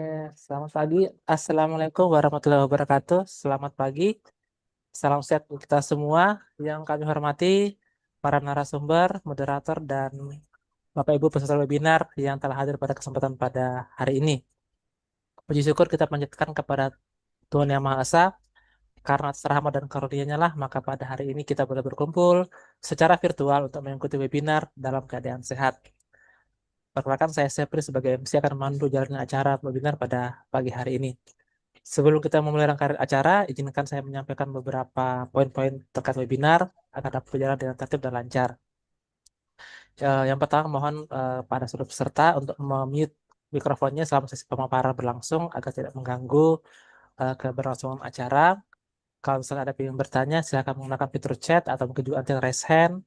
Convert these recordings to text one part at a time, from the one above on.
Oke, selamat pagi. Assalamualaikum warahmatullahi wabarakatuh. Selamat pagi. Salam sehat untuk kita semua. Yang kami hormati para narasumber, moderator, dan Bapak Ibu peserta webinar yang telah hadir pada kesempatan pada hari ini. Puji syukur kita panjatkan kepada Tuhan Yang Maha Esa, karena atas rahmat dan karunia-Nya lah, maka pada hari ini kita boleh berkumpul secara virtual untuk mengikuti webinar dalam keadaan sehat. Perkenalkan, saya Sepri sebagai MC akan memandu jalannya acara webinar pada pagi hari ini. Sebelum kita memulai rangkaian acara, izinkan saya menyampaikan beberapa poin-poin terkait webinar agar dapat berjalan dengan tertib dan lancar. Yang pertama, mohon pada seluruh peserta untuk mute mikrofonnya selama sesi pemaparan berlangsung agar tidak mengganggu keberlangsungan acara. Kalau misalnya ada yang bertanya, silakan menggunakan fitur chat atau mungkin juga nanti raise hand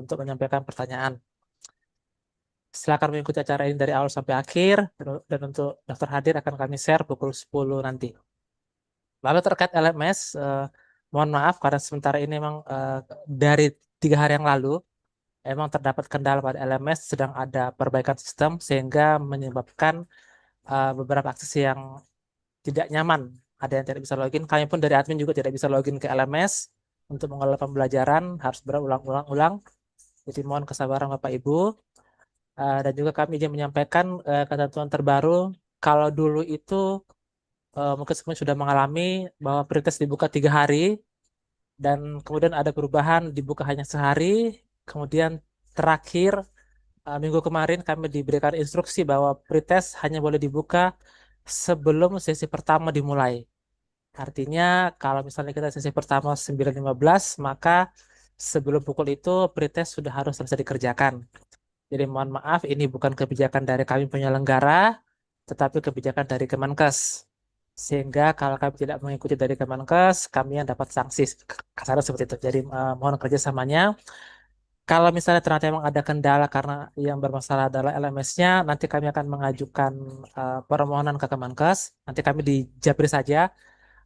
untuk menyampaikan pertanyaan. Silakan mengikuti acara ini dari awal sampai akhir, dan untuk daftar hadir akan kami share pukul 10 nanti. Lalu terkait LMS, mohon maaf karena sementara ini memang dari 3 hari yang lalu emang terdapat kendala pada LMS, sedang ada perbaikan sistem sehingga menyebabkan beberapa akses yang tidak nyaman. Ada yang tidak bisa login. Kami pun dari admin juga tidak bisa login ke LMS untuk mengelola pembelajaran, harus berulang-ulang. Jadi mohon kesabaran Bapak Ibu. Dan juga kami ingin menyampaikan ketentuan terbaru. Kalau dulu itu mungkin semuanya sudah mengalami bahwa pretest dibuka 3 hari, dan kemudian ada perubahan dibuka hanya sehari. Kemudian terakhir minggu kemarin kami diberikan instruksi bahwa pretest hanya boleh dibuka sebelum sesi pertama dimulai. Artinya kalau misalnya kita sesi pertama 9.15, maka sebelum pukul itu pretest sudah harus selesai dikerjakan. Jadi mohon maaf, ini bukan kebijakan dari kami penyelenggara, tetapi kebijakan dari Kemenkes. Sehingga kalau kami tidak mengikuti dari Kemenkes, kami yang dapat sanksi, kasarnya seperti itu. Jadi mohon kerjasamanya. Kalau misalnya ternyata memang ada kendala karena yang bermasalah adalah LMS-nya, nanti kami akan mengajukan permohonan ke Kemenkes. Nanti kami di Japri saja.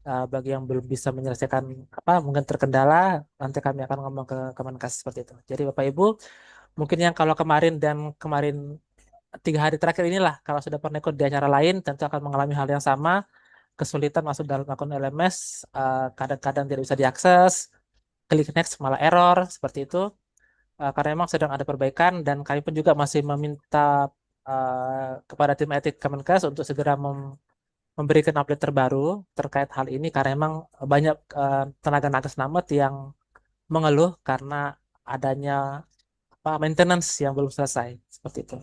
Bagi yang belum bisa menyelesaikan apa mungkin terkendala, nanti kami akan ngomong ke Kemenkes seperti itu. Jadi Bapak Ibu, mungkin yang kalau kemarin dan kemarin 3 hari terakhir inilah, kalau sudah pernah ikut di acara lain, tentu akan mengalami hal yang sama, kesulitan masuk dalam akun LMS, kadang-kadang tidak bisa diakses, klik next malah error, seperti itu. Karena memang sedang ada perbaikan, dan kami pun juga masih meminta kepada tim etik Kemenkes untuk segera memberikan update terbaru terkait hal ini, karena memang banyak tenaga nakes namet yang mengeluh karena adanya maintenance yang belum selesai, seperti itu.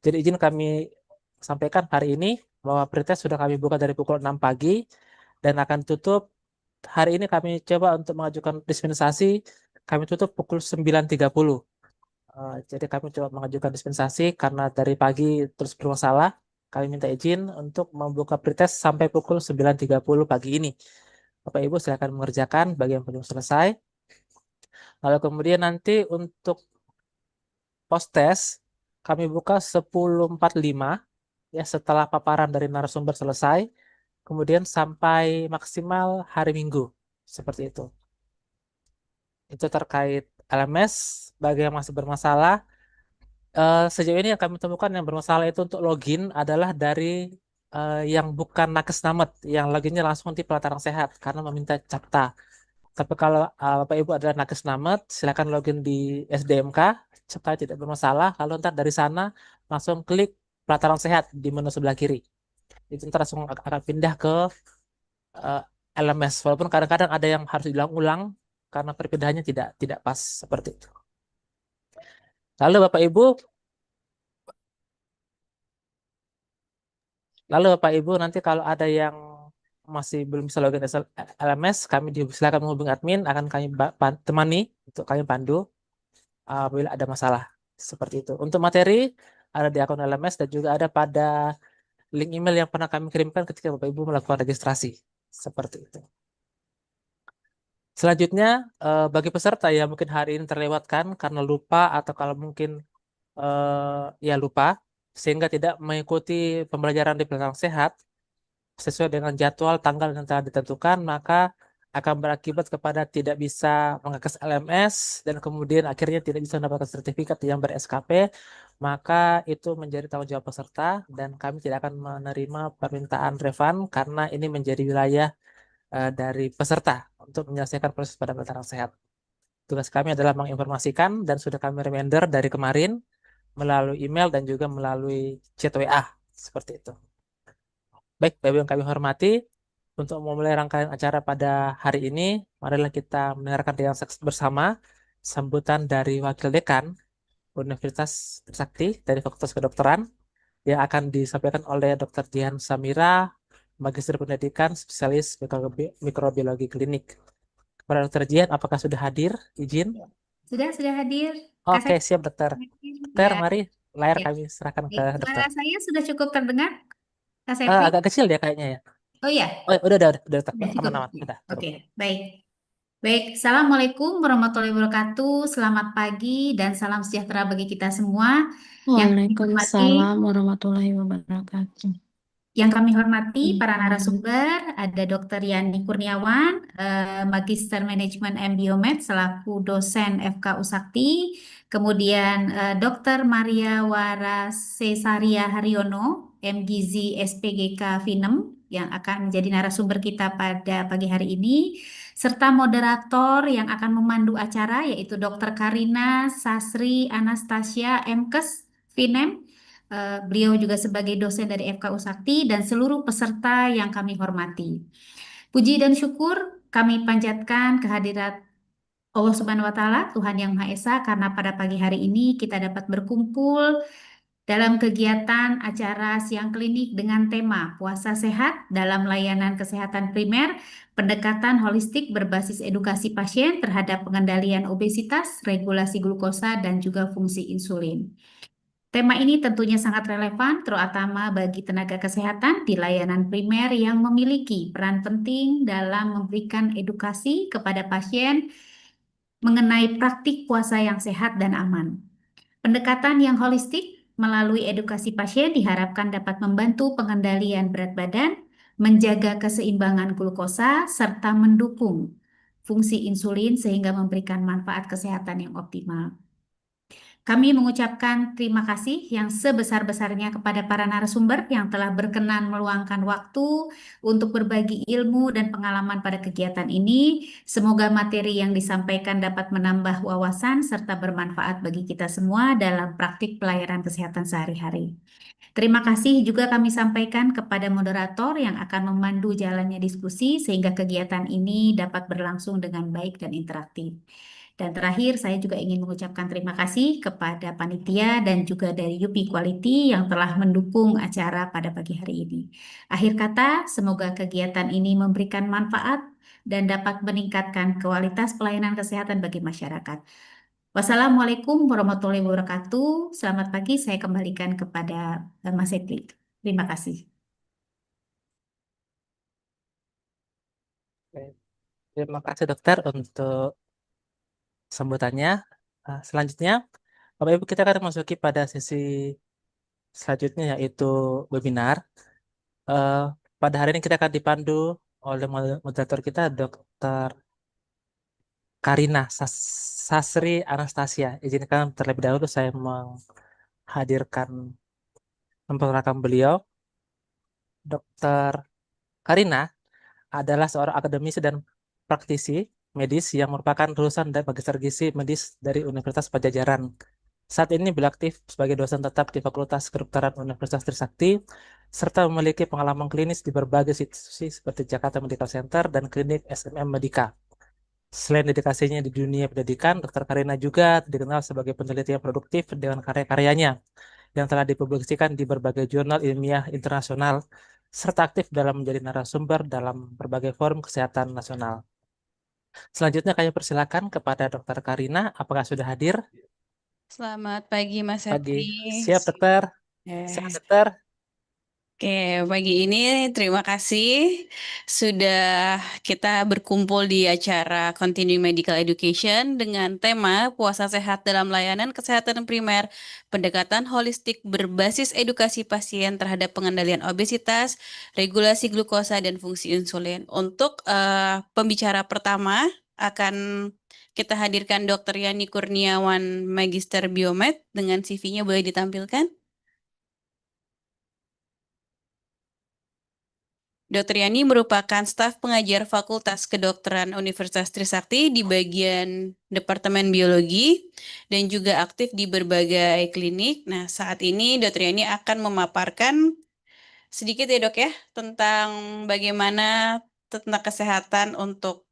Jadi izin kami sampaikan hari ini bahwa pretest sudah kami buka dari pukul 6 pagi dan akan tutup. Hari ini kami coba untuk mengajukan dispensasi, kami tutup pukul 9.30. Jadi kami coba mengajukan dispensasi karena dari pagi terus bermasalah. Kami minta izin untuk membuka pretest sampai pukul 9.30 pagi ini. Bapak Ibu silakan mengerjakan bagian belum selesai. Lalu kemudian nanti untuk post test kami buka 10.45 ya, setelah paparan dari narasumber selesai, kemudian sampai maksimal hari Minggu, seperti itu. Itu terkait LMS. Bagi yang masih bermasalah, sejauh ini yang kami temukan yang bermasalah itu untuk login adalah dari yang bukan nakes namet, yang loginnya langsung di pelataran sehat karena meminta capta. Tapi kalau Bapak Ibu adalah nakes namet, silakan login di SDMK, capta tidak bermasalah. Lalu ntar dari sana langsung klik pelataran sehat di menu sebelah kiri. Itu ntar langsung akan pindah ke eh, LMS. Walaupun kadang-kadang ada yang harus diulang-ulang karena perpindahannya tidak pas, seperti itu. Lalu Bapak Ibu, nanti kalau ada yang masih belum bisa login LMS, kami silakan menghubungi admin, akan kami temani untuk kami pandu apabila ada masalah, seperti itu. Untuk materi ada di akun LMS dan juga ada pada link email yang pernah kami kirimkan ketika Bapak Ibu melakukan registrasi, seperti itu. Selanjutnya, bagi peserta yang mungkin hari ini terlewatkan karena lupa, atau kalau mungkin ya lupa sehingga tidak mengikuti pembelajaran di belakang sehat sesuai dengan jadwal tanggal yang telah ditentukan, maka akan berakibat kepada tidak bisa mengakses LMS dan kemudian akhirnya tidak bisa mendapatkan sertifikat yang ber-SKP. maka itu menjadi tanggung jawab peserta dan kami tidak akan menerima permintaan refund karena ini menjadi wilayah dari peserta untuk menyelesaikan proses pendaftaran sehat. Tugas kami adalah menginformasikan dan sudah kami reminder dari kemarin melalui email dan juga melalui chat WA seperti itu. Baik, Bapak Ibu yang kami hormati, untuk memulai rangkaian acara pada hari ini, marilah kita mendengarkan dengan bersama sambutan dari Wakil Dekan Universitas Trisakti dari Fakultas Kedokteran yang akan disampaikan oleh Dr. Dian Samira, Magister Pendidikan Spesialis Mikrobiologi Klinik. Kepada Dr. Dian, apakah sudah hadir? Izin? Sudah hadir. Kak Oke, saya siap Dokter. Dokter, ya, mari layar ya. kami serahkan ke Baik. Dokter. Suara saya sudah cukup terdengar, Kak Sepri? Agak kecil ya kayaknya ya. Oh ya, Oh, udah, Dokter. sudah cukup. Aman-aman, Ya. udah cukup. Oke, baik. Baik, Assalamualaikum warahmatullahi wabarakatuh. Selamat pagi dan salam sejahtera bagi kita semua. Yang kami hormati Waalaikumsalam warahmatullahi wabarakatuh. Yang kami hormati para narasumber, ada Dr. Yani Kurniawan, Magister Manajemen M Biomed selaku dosen FK Usakti, kemudian Dr. Maria Warasesaria Haryono, MGizi SPGK Vinem, yang akan menjadi narasumber kita pada pagi hari ini, serta moderator yang akan memandu acara yaitu Dr. Karina Sasri Anastasia MKes Vinem. Beliau juga sebagai dosen dari FK Usakti dan seluruh peserta yang kami hormati. Puji dan syukur kami panjatkan kehadirat Allah Subhanahu wa Ta'ala, Tuhan Yang Maha Esa, karena pada pagi hari ini kita dapat berkumpul dalam kegiatan acara siang klinik dengan tema Puasa Sehat dalam Layanan Kesehatan Primer, pendekatan holistik berbasis edukasi pasien terhadap pengendalian obesitas, regulasi glukosa, dan juga fungsi insulin. Tema ini tentunya sangat relevan, terutama bagi tenaga kesehatan di layanan primer yang memiliki peran penting dalam memberikan edukasi kepada pasien mengenai praktik puasa yang sehat dan aman. Pendekatan yang holistik melalui edukasi pasien diharapkan dapat membantu pengendalian berat badan, menjaga keseimbangan glukosa, serta mendukung fungsi insulin sehingga memberikan manfaat kesehatan yang optimal. Kami mengucapkan terima kasih yang sebesar-besarnya kepada para narasumber yang telah berkenan meluangkan waktu untuk berbagi ilmu dan pengalaman pada kegiatan ini. Semoga materi yang disampaikan dapat menambah wawasan serta bermanfaat bagi kita semua dalam praktik pelayanan kesehatan sehari-hari. Terima kasih juga kami sampaikan kepada moderator yang akan memandu jalannya diskusi sehingga kegiatan ini dapat berlangsung dengan baik dan interaktif. Dan terakhir, saya juga ingin mengucapkan terima kasih kepada panitia dan juga dari UPI Quality yang telah mendukung acara pada pagi hari ini. Akhir kata, semoga kegiatan ini memberikan manfaat dan dapat meningkatkan kualitas pelayanan kesehatan bagi masyarakat. Wassalamualaikum warahmatullahi wabarakatuh. Selamat pagi, saya kembalikan kepada Mas Epli. Terima kasih. Oke. Terima kasih Dokter untuk sambutannya. Selanjutnya, Bapak Ibu kita akan masuki pada sesi selanjutnya yaitu webinar. Eh, Pada hari ini kita akan dipandu oleh moderator kita Dr. Karina Sasri Anastasia. Izinkan terlebih dahulu saya menghadirkan memperkenalkan beliau. Dr. Karina adalah seorang akademisi dan praktisi medis yang merupakan lulusan dari Magister Gizi Medis dari Universitas Pajajaran. Saat ini beliau aktif sebagai dosen tetap di Fakultas Kedokteran Universitas Trisakti, serta memiliki pengalaman klinis di berbagai institusi seperti Jakarta Medical Center dan Klinik SMM Medika. Selain dedikasinya di dunia pendidikan, Dr. Karina juga dikenal sebagai peneliti yang produktif dengan karya-karyanya yang telah dipublikasikan di berbagai jurnal ilmiah internasional, serta aktif dalam menjadi narasumber dalam berbagai forum kesehatan nasional. Selanjutnya kami persilakan kepada Dr. Karina, apakah sudah hadir? Selamat pagi Mas Pagi. Sepri. Siap, Dokter? Siap, Dokter? Oke, pagi ini terima kasih sudah kita berkumpul di acara Continuing Medical Education dengan tema Puasa Sehat dalam Layanan Kesehatan Primer, pendekatan holistik berbasis edukasi pasien terhadap pengendalian obesitas, regulasi glukosa dan fungsi insulin. Untuk pembicara pertama akan kita hadirkan Dr. Yani Kurniawan, Magister Biomed, dengan CV-nya boleh ditampilkan. Dr. Yani merupakan staf pengajar Fakultas Kedokteran Universitas Trisakti di bagian Departemen Biologi dan juga aktif di berbagai klinik. Nah, saat ini Dr. Yani akan memaparkan sedikit ya dok ya, tentang bagaimana tentang kesehatan untuk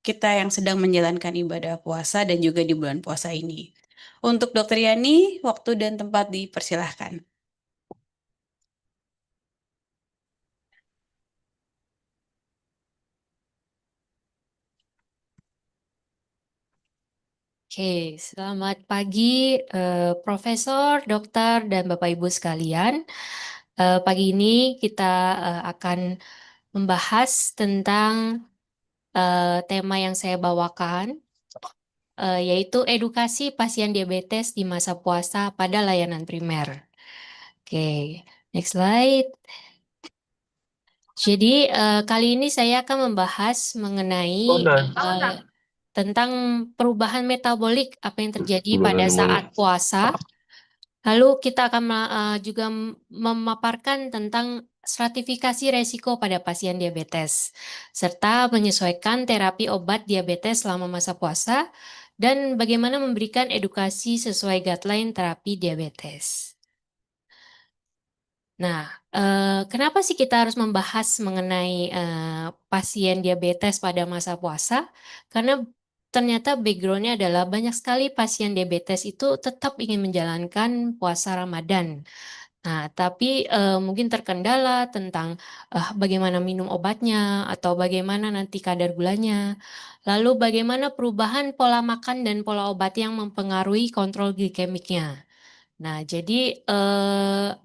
kita yang sedang menjalankan ibadah puasa dan juga di bulan puasa ini. Untuk Dokter Yani, waktu dan tempat dipersilahkan. Oke, selamat pagi Profesor, Dokter, dan Bapak Ibu sekalian. Pagi ini kita akan membahas tentang tema yang saya bawakan, yaitu edukasi pasien diabetes di masa puasa pada layanan primer. Oke, next slide. Jadi kali ini saya akan membahas mengenai tentang perubahan metabolik apa yang terjadi pada saat puasa. Lalu kita akan juga memaparkan tentang stratifikasi resiko pada pasien diabetes, serta menyesuaikan terapi obat diabetes selama masa puasa, dan bagaimana memberikan edukasi sesuai guideline terapi diabetes. Nah, kenapa sih kita harus membahas mengenai pasien diabetes pada masa puasa? Karena ternyata background-nya adalah banyak sekali pasien diabetes itu tetap ingin menjalankan puasa Ramadan. Nah, tapi mungkin terkendala tentang bagaimana minum obatnya atau bagaimana nanti kadar gulanya. Lalu bagaimana perubahan pola makan dan pola obat yang mempengaruhi kontrol glikemiknya. Nah, jadi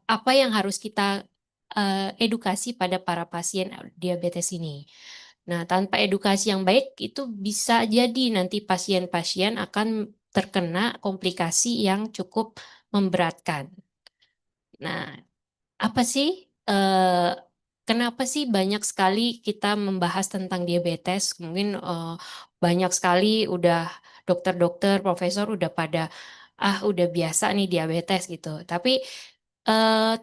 apa yang harus kita edukasi pada para pasien diabetes ini? Nah, tanpa edukasi yang baik itu bisa jadi nanti pasien-pasien akan terkena komplikasi yang cukup memberatkan. Nah, apa sih kenapa sih banyak sekali kita membahas tentang diabetes? Mungkin banyak sekali udah dokter-dokter, profesor udah pada udah biasa nih diabetes gitu. Tapi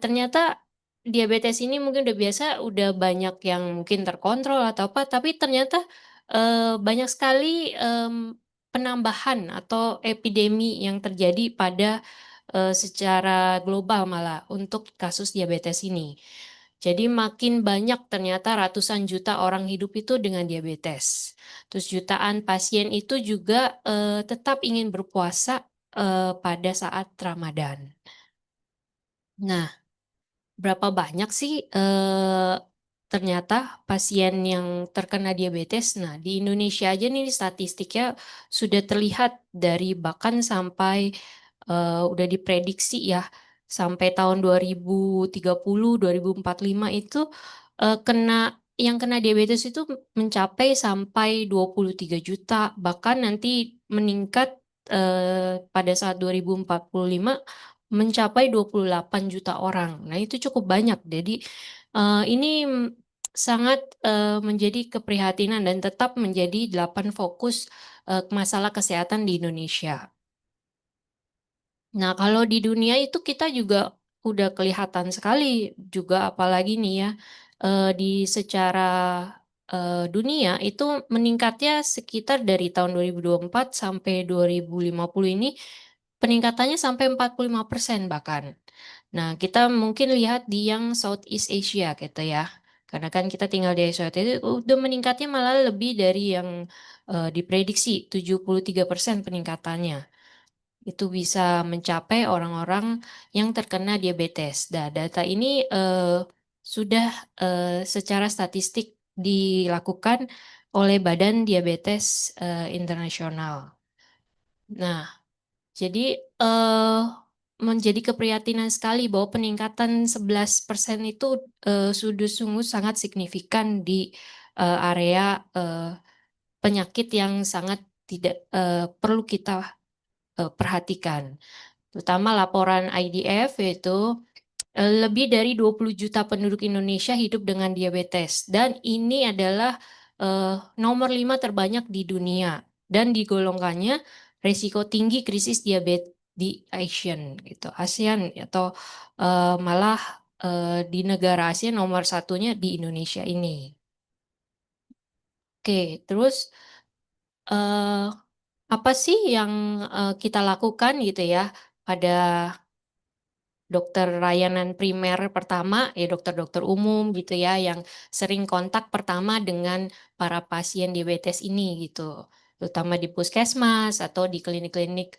ternyata diabetes ini mungkin udah biasa, udah banyak yang mungkin terkontrol atau apa, tapi ternyata banyak sekali penambahan atau epidemi yang terjadi pada secara global malah untuk kasus diabetes ini. Jadi makin banyak ternyata ratusan juta orang hidup itu dengan diabetes. Terus jutaan pasien itu juga tetap ingin berpuasa pada saat Ramadan. Nah, berapa banyak sih ternyata pasien yang terkena diabetes? Nah, di Indonesia aja nih statistiknya sudah terlihat dari bahkan sampai udah diprediksi ya sampai tahun 2030, 2045 itu yang kena diabetes itu mencapai sampai 23 juta, bahkan nanti meningkat pada saat 2045 mencapai 28 juta orang. Nah, itu cukup banyak. Jadi ini sangat menjadi keprihatinan dan tetap menjadi 8 fokus masalah kesehatan di Indonesia. Nah, kalau di dunia itu kita juga udah kelihatan sekali juga apalagi nih ya di secara dunia itu meningkatnya sekitar dari tahun 2024 sampai 2050 ini peningkatannya sampai 45% bahkan. Nah, kita mungkin lihat di yang Southeast Asia gitu ya. Karena kan kita tinggal di Asia itu udah meningkatnya malah lebih dari yang diprediksi 73% peningkatannya. Itu bisa mencapai orang-orang yang terkena diabetes. Nah, data ini sudah secara statistik dilakukan oleh Badan Diabetes Internasional. Nah, jadi menjadi keprihatinan sekali bahwa peningkatan 11% itu sudah sungguh sangat signifikan di area penyakit yang sangat tidak perlu kita perhatikan. Terutama laporan IDF yaitu lebih dari 20 juta penduduk Indonesia hidup dengan diabetes dan ini adalah nomor 5 terbanyak di dunia. dan digolongkannya risiko tinggi krisis diabetes di ASEAN gitu, ASEAN atau malah di negara Asia nomor satunya di Indonesia ini. Oke, terus eh, apa sih yang kita lakukan gitu ya pada dokter layanan primer pertama, ya dokter-dokter umum gitu ya, yang sering kontak pertama dengan para pasien diabetes ini gitu, terutama di puskesmas atau di klinik-klinik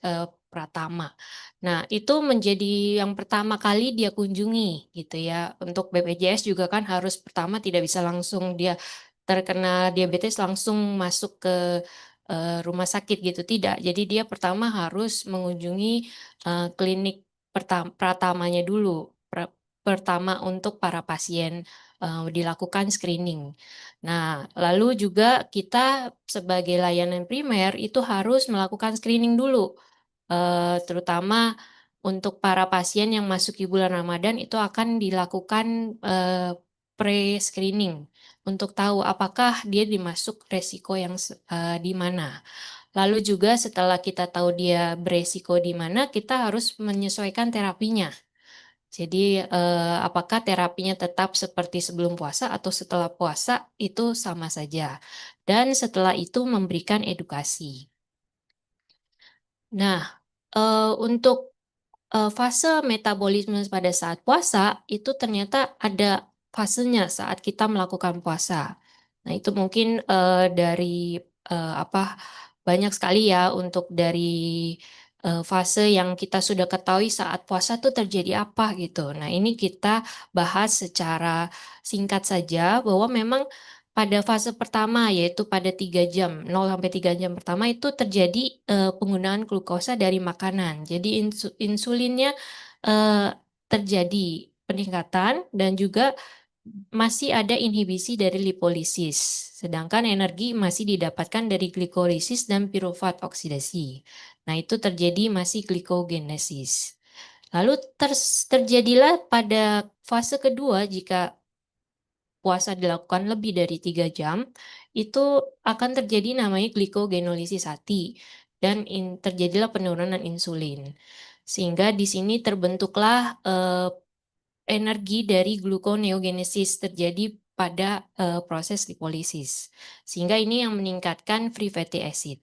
Pratama. Nah, itu menjadi yang pertama kali dia kunjungi gitu ya. Untuk BPJS juga kan harus pertama tidak bisa langsung dia terkena diabetes langsung masuk ke rumah sakit gitu, tidak. Jadi dia pertama harus mengunjungi klinik pratamanya dulu. Pertama untuk para pasien dilakukan screening. Nah, lalu juga kita sebagai layanan primer itu harus melakukan screening dulu, terutama untuk para pasien yang masuki bulan Ramadan itu akan dilakukan pre-screening untuk tahu apakah dia dimasuk resiko yang di mana. Lalu juga setelah kita tahu dia beresiko di mana, kita harus menyesuaikan terapinya. Jadi apakah terapinya tetap seperti sebelum puasa atau setelah puasa itu sama saja. Dan setelah itu memberikan edukasi. Nah, untuk fase metabolisme pada saat puasa itu ternyata ada fasenya saat kita melakukan puasa. Nah, itu mungkin dari apa banyak sekali ya untuk dari fase yang kita sudah ketahui saat puasa tuh terjadi apa gitu. Nah, ini kita bahas secara singkat saja bahwa memang pada fase pertama yaitu pada 3 jam, 0 sampai 3 jam pertama itu terjadi penggunaan glukosa dari makanan. Jadi insulinnya eh, terjadi peningkatan dan juga masih ada inhibisi dari lipolisis. Sedangkan energi masih didapatkan dari glikolisis dan pirufat oksidasi. Nah, itu terjadi masih glikogenesis. Lalu terjadilah pada fase kedua jika puasa dilakukan lebih dari 3 jam, itu akan terjadi namanya glikogenelisasi dan terjadilah penurunan insulin. Sehingga di sini terbentuklah energi dari gluconeogenesis terjadi pada proses lipolisis. Sehingga ini yang meningkatkan free fatty acid.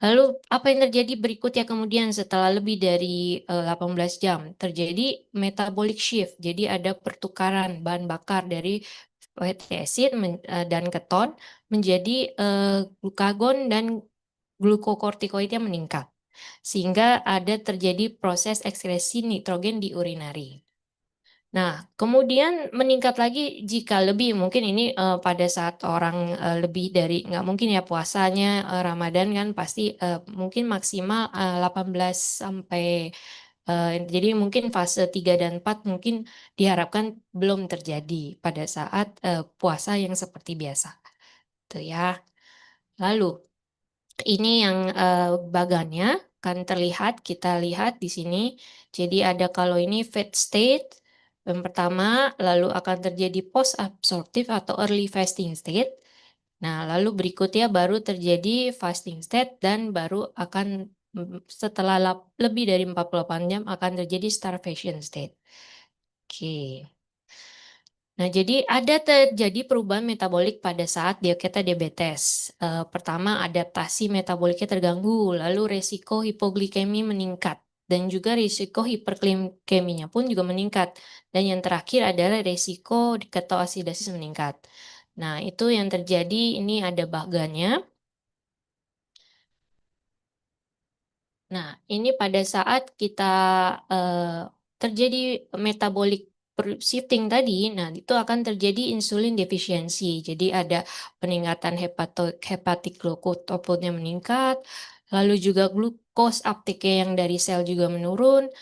Lalu apa yang terjadi berikutnya kemudian setelah lebih dari 18 jam? Terjadi metabolic shift. Jadi ada pertukaran bahan bakar dari fatty acid dan keton menjadi glukagon dan glukokortikoidnya meningkat. Sehingga ada terjadi proses ekskresi nitrogen di urinari. Nah, kemudian meningkat lagi jika lebih, mungkin ini pada saat orang lebih dari, nggak mungkin ya puasanya Ramadan kan pasti mungkin maksimal 18 sampai, jadi mungkin fase 3 dan 4 mungkin diharapkan belum terjadi pada saat puasa yang seperti biasa. Tuh ya. Lalu, ini yang bagannya kan terlihat, kita lihat di sini. Jadi ada kalau ini fat state yang pertama, lalu akan terjadi post absorptive atau early fasting state. Nah, lalu berikutnya baru terjadi fasting state dan baru akan setelah lebih dari 48 jam akan terjadi starvation state. Oke. Nah, jadi ada terjadi perubahan metabolik pada saat kita diabetes. Pertama, adaptasi metaboliknya terganggu, lalu resiko hipoglikemi meningkat, dan juga risiko hiperglikeminya pun juga meningkat. Dan yang terakhir adalah resiko ketoasidasis meningkat. Nah, itu yang terjadi, ini ada bagannya. Nah, ini pada saat kita terjadi metabolic shifting tadi, nah itu akan terjadi insulin defisiensi. Jadi ada peningkatan hepatic glucose meningkat, lalu juga glukos uptake yang dari sel juga menurun,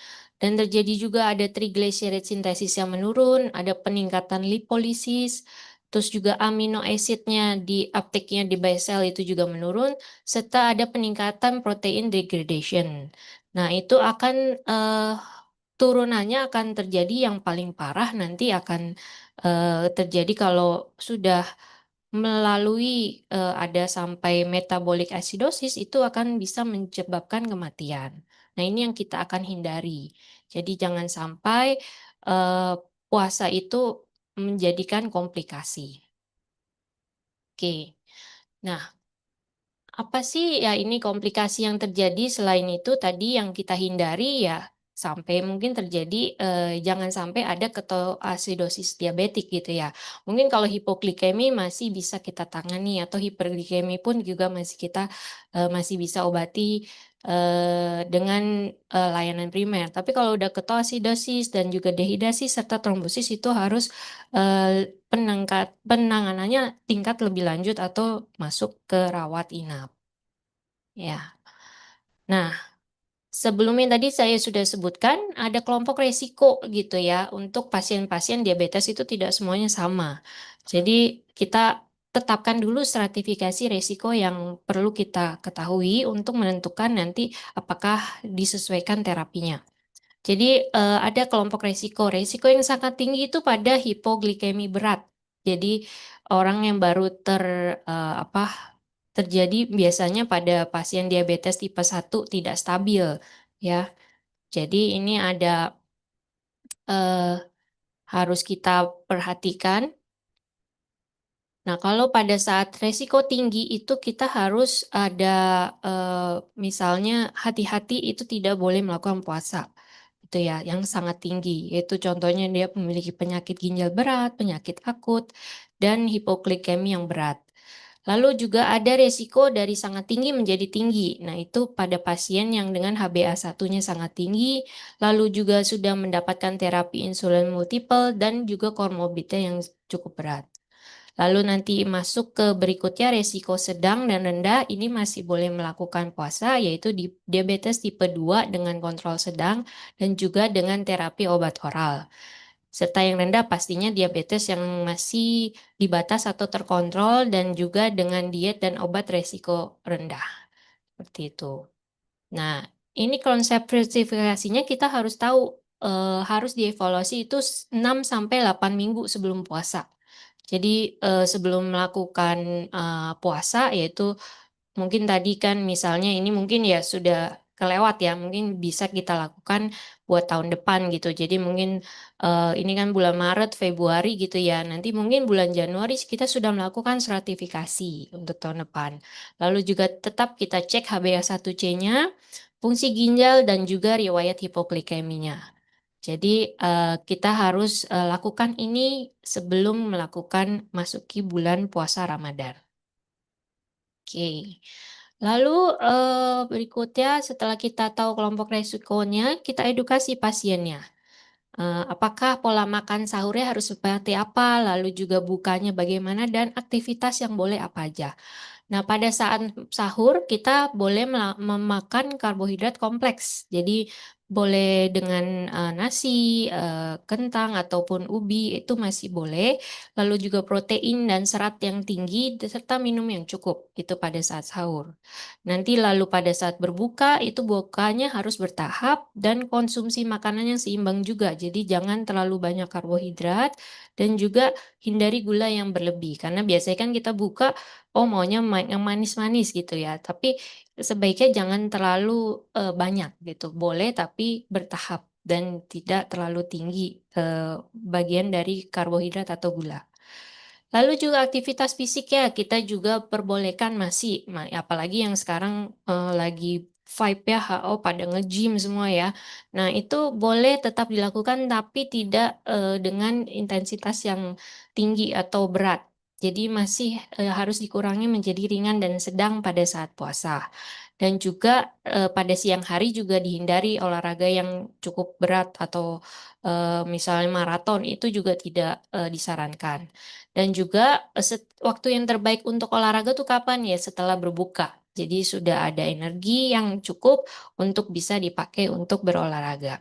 dan terjadi juga ada triglyceride sintesis yang menurun, ada peningkatan lipolisis, terus juga amino acidnya di uptake-nya di by cell itu juga menurun, serta ada peningkatan protein degradation. Nah, itu akan turunannya akan terjadi yang paling parah nanti akan terjadi kalau sudah melalui ada sampai metabolic acidosis itu akan bisa menyebabkan kematian. Nah, ini yang kita akan hindari. Jadi jangan sampai puasa itu menjadikan komplikasi. Oke. Nah, apa sih ya ini komplikasi yang terjadi selain itu tadi yang kita hindari ya sampai mungkin terjadi jangan sampai ada ketoasidosis diabetik gitu ya. Mungkin kalau hipoglikemi masih bisa kita tangani atau hiperglikemi pun juga masih bisa obati dengan layanan primer. Tapi kalau udah ketoasidosis dan juga dehidrasi serta trombosis itu harus penanganannya tingkat lebih lanjut atau masuk ke rawat inap. Ya. Nah, sebelumnya tadi saya sudah sebutkan ada kelompok resiko gitu ya. Untuk pasien-pasien diabetes itu tidak semuanya sama. Jadi kita tetapkan dulu stratifikasi resiko yang perlu kita ketahui untuk menentukan nanti apakah disesuaikan terapinya. Jadi ada kelompok resiko. Resiko yang sangat tinggi itu pada hipoglikemi berat. Jadi orang yang baru terjadi biasanya pada pasien diabetes tipe 1 tidak stabil ya. Jadi ini ada harus kita perhatikan. Nah, kalau pada saat resiko tinggi itu kita harus ada misalnya hati-hati itu tidak boleh melakukan puasa. Itu ya, yang sangat tinggi. Yaitu contohnya dia memiliki penyakit ginjal berat, penyakit akut, dan hipoglikemi yang berat. Lalu juga ada resiko dari sangat tinggi menjadi tinggi. Nah, itu pada pasien yang dengan HbA1-nya sangat tinggi, lalu juga sudah mendapatkan terapi insulin multiple dan juga komorbidnya yang cukup berat. Lalu nanti masuk ke berikutnya resiko sedang dan rendah, ini masih boleh melakukan puasa yaitu di diabetes tipe 2 dengan kontrol sedang dan juga dengan terapi obat oral. Serta yang rendah pastinya diabetes yang masih di batas atau terkontrol dan juga dengan diet dan obat resiko rendah. Seperti itu. Nah, ini konsep sertifikasinya kita harus tahu harus dievaluasi itu 6 sampai 8 minggu sebelum puasa. Jadi sebelum melakukan puasa yaitu mungkin tadi kan misalnya ini mungkin ya sudah kelewat ya, mungkin bisa kita lakukan buat tahun depan gitu. Jadi mungkin ini kan bulan Maret, Februari gitu ya. Nanti mungkin bulan Januari kita sudah melakukan stratifikasi untuk tahun depan. Lalu juga tetap kita cek HbA1c-nya, fungsi ginjal dan juga riwayat hipoglikeminya. Jadi kita harus lakukan ini sebelum melakukan masuki bulan puasa Ramadan. Oke. Lalu berikutnya setelah kita tahu kelompok resikonya, kita edukasi pasiennya. Apakah pola makan sahurnya harus seperti apa, lalu juga bukanya bagaimana, dan aktivitas yang boleh apa aja. Nah, pada saat sahur kita boleh memakan karbohidrat kompleks. Jadi boleh dengan nasi, kentang ataupun ubi itu masih boleh. Lalu juga protein dan serat yang tinggi serta minum yang cukup itu pada saat sahur. Nanti lalu pada saat berbuka itu bukanya harus bertahap dan konsumsi makanan yang seimbang juga. Jadi jangan terlalu banyak karbohidrat dan juga hindari gula yang berlebih. Karena biasanya kan kita buka maunya yang manis-manis gitu ya, tapi sebaiknya jangan terlalu banyak gitu. Boleh tapi bertahap dan tidak terlalu tinggi bagian dari karbohidrat atau gula. Lalu juga aktivitas fisik ya, kita juga perbolehkan masih, apalagi yang sekarang lagi vibe ya, HO pada nge-gym semua ya. Nah, itu boleh tetap dilakukan tapi tidak dengan intensitas yang tinggi atau berat. Jadi masih harus dikurangi menjadi ringan dan sedang pada saat puasa. Dan juga pada siang hari juga dihindari olahraga yang cukup berat atau misalnya maraton itu juga tidak disarankan. Dan juga waktu yang terbaik untuk olahraga tuh kapan ya? Setelah berbuka. Jadi sudah ada energi yang cukup untuk bisa dipakai untuk berolahraga.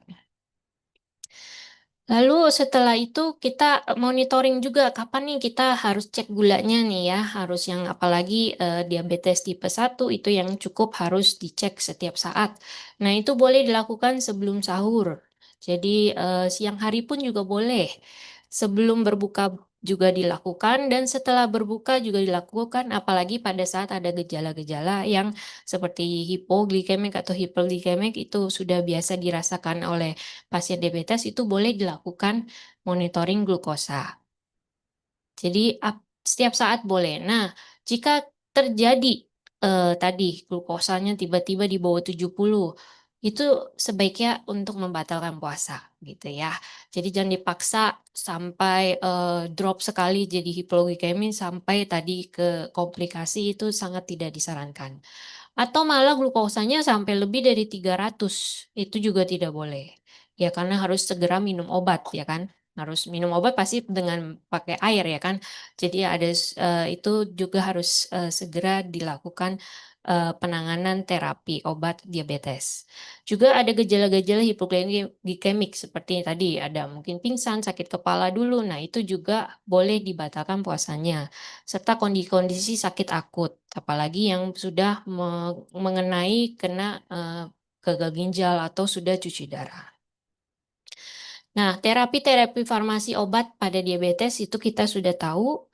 Lalu setelah itu kita monitoring juga kapan nih kita harus cek gulanya nih ya, harus yang apalagi diabetes tipe 1 itu yang cukup harus dicek setiap saat. Nah, itu boleh dilakukan sebelum sahur. Jadi siang hari pun juga boleh. Sebelum berbuka juga dilakukan dan setelah berbuka juga dilakukan, apalagi pada saat ada gejala-gejala yang seperti hipoglikemik atau hiperglikemik itu sudah biasa dirasakan oleh pasien diabetes, itu boleh dilakukan monitoring glukosa. Jadi setiap saat boleh. Nah, jika terjadi tadi glukosanya tiba-tiba di bawah 70, itu sebaiknya untuk membatalkan puasa gitu ya. Jadi jangan dipaksa sampai drop sekali jadi hipoglikemi sampai tadi ke komplikasi, itu sangat tidak disarankan. Atau malah glukosanya sampai lebih dari 300, itu juga tidak boleh. Ya karena harus segera minum obat ya kan. Harus minum obat pasti dengan pakai air ya kan. Jadi ada itu juga harus segera dilakukan penanganan terapi obat diabetes. Juga ada gejala-gejala hipoglikemik seperti tadi ada mungkin pingsan, sakit kepala dulu. Nah, itu juga boleh dibatalkan puasanya serta kondisi-kondisi sakit akut, apalagi yang sudah mengenai kena gagal ginjal atau sudah cuci darah. Nah, terapi-terapi farmasi obat pada diabetes itu kita sudah tahu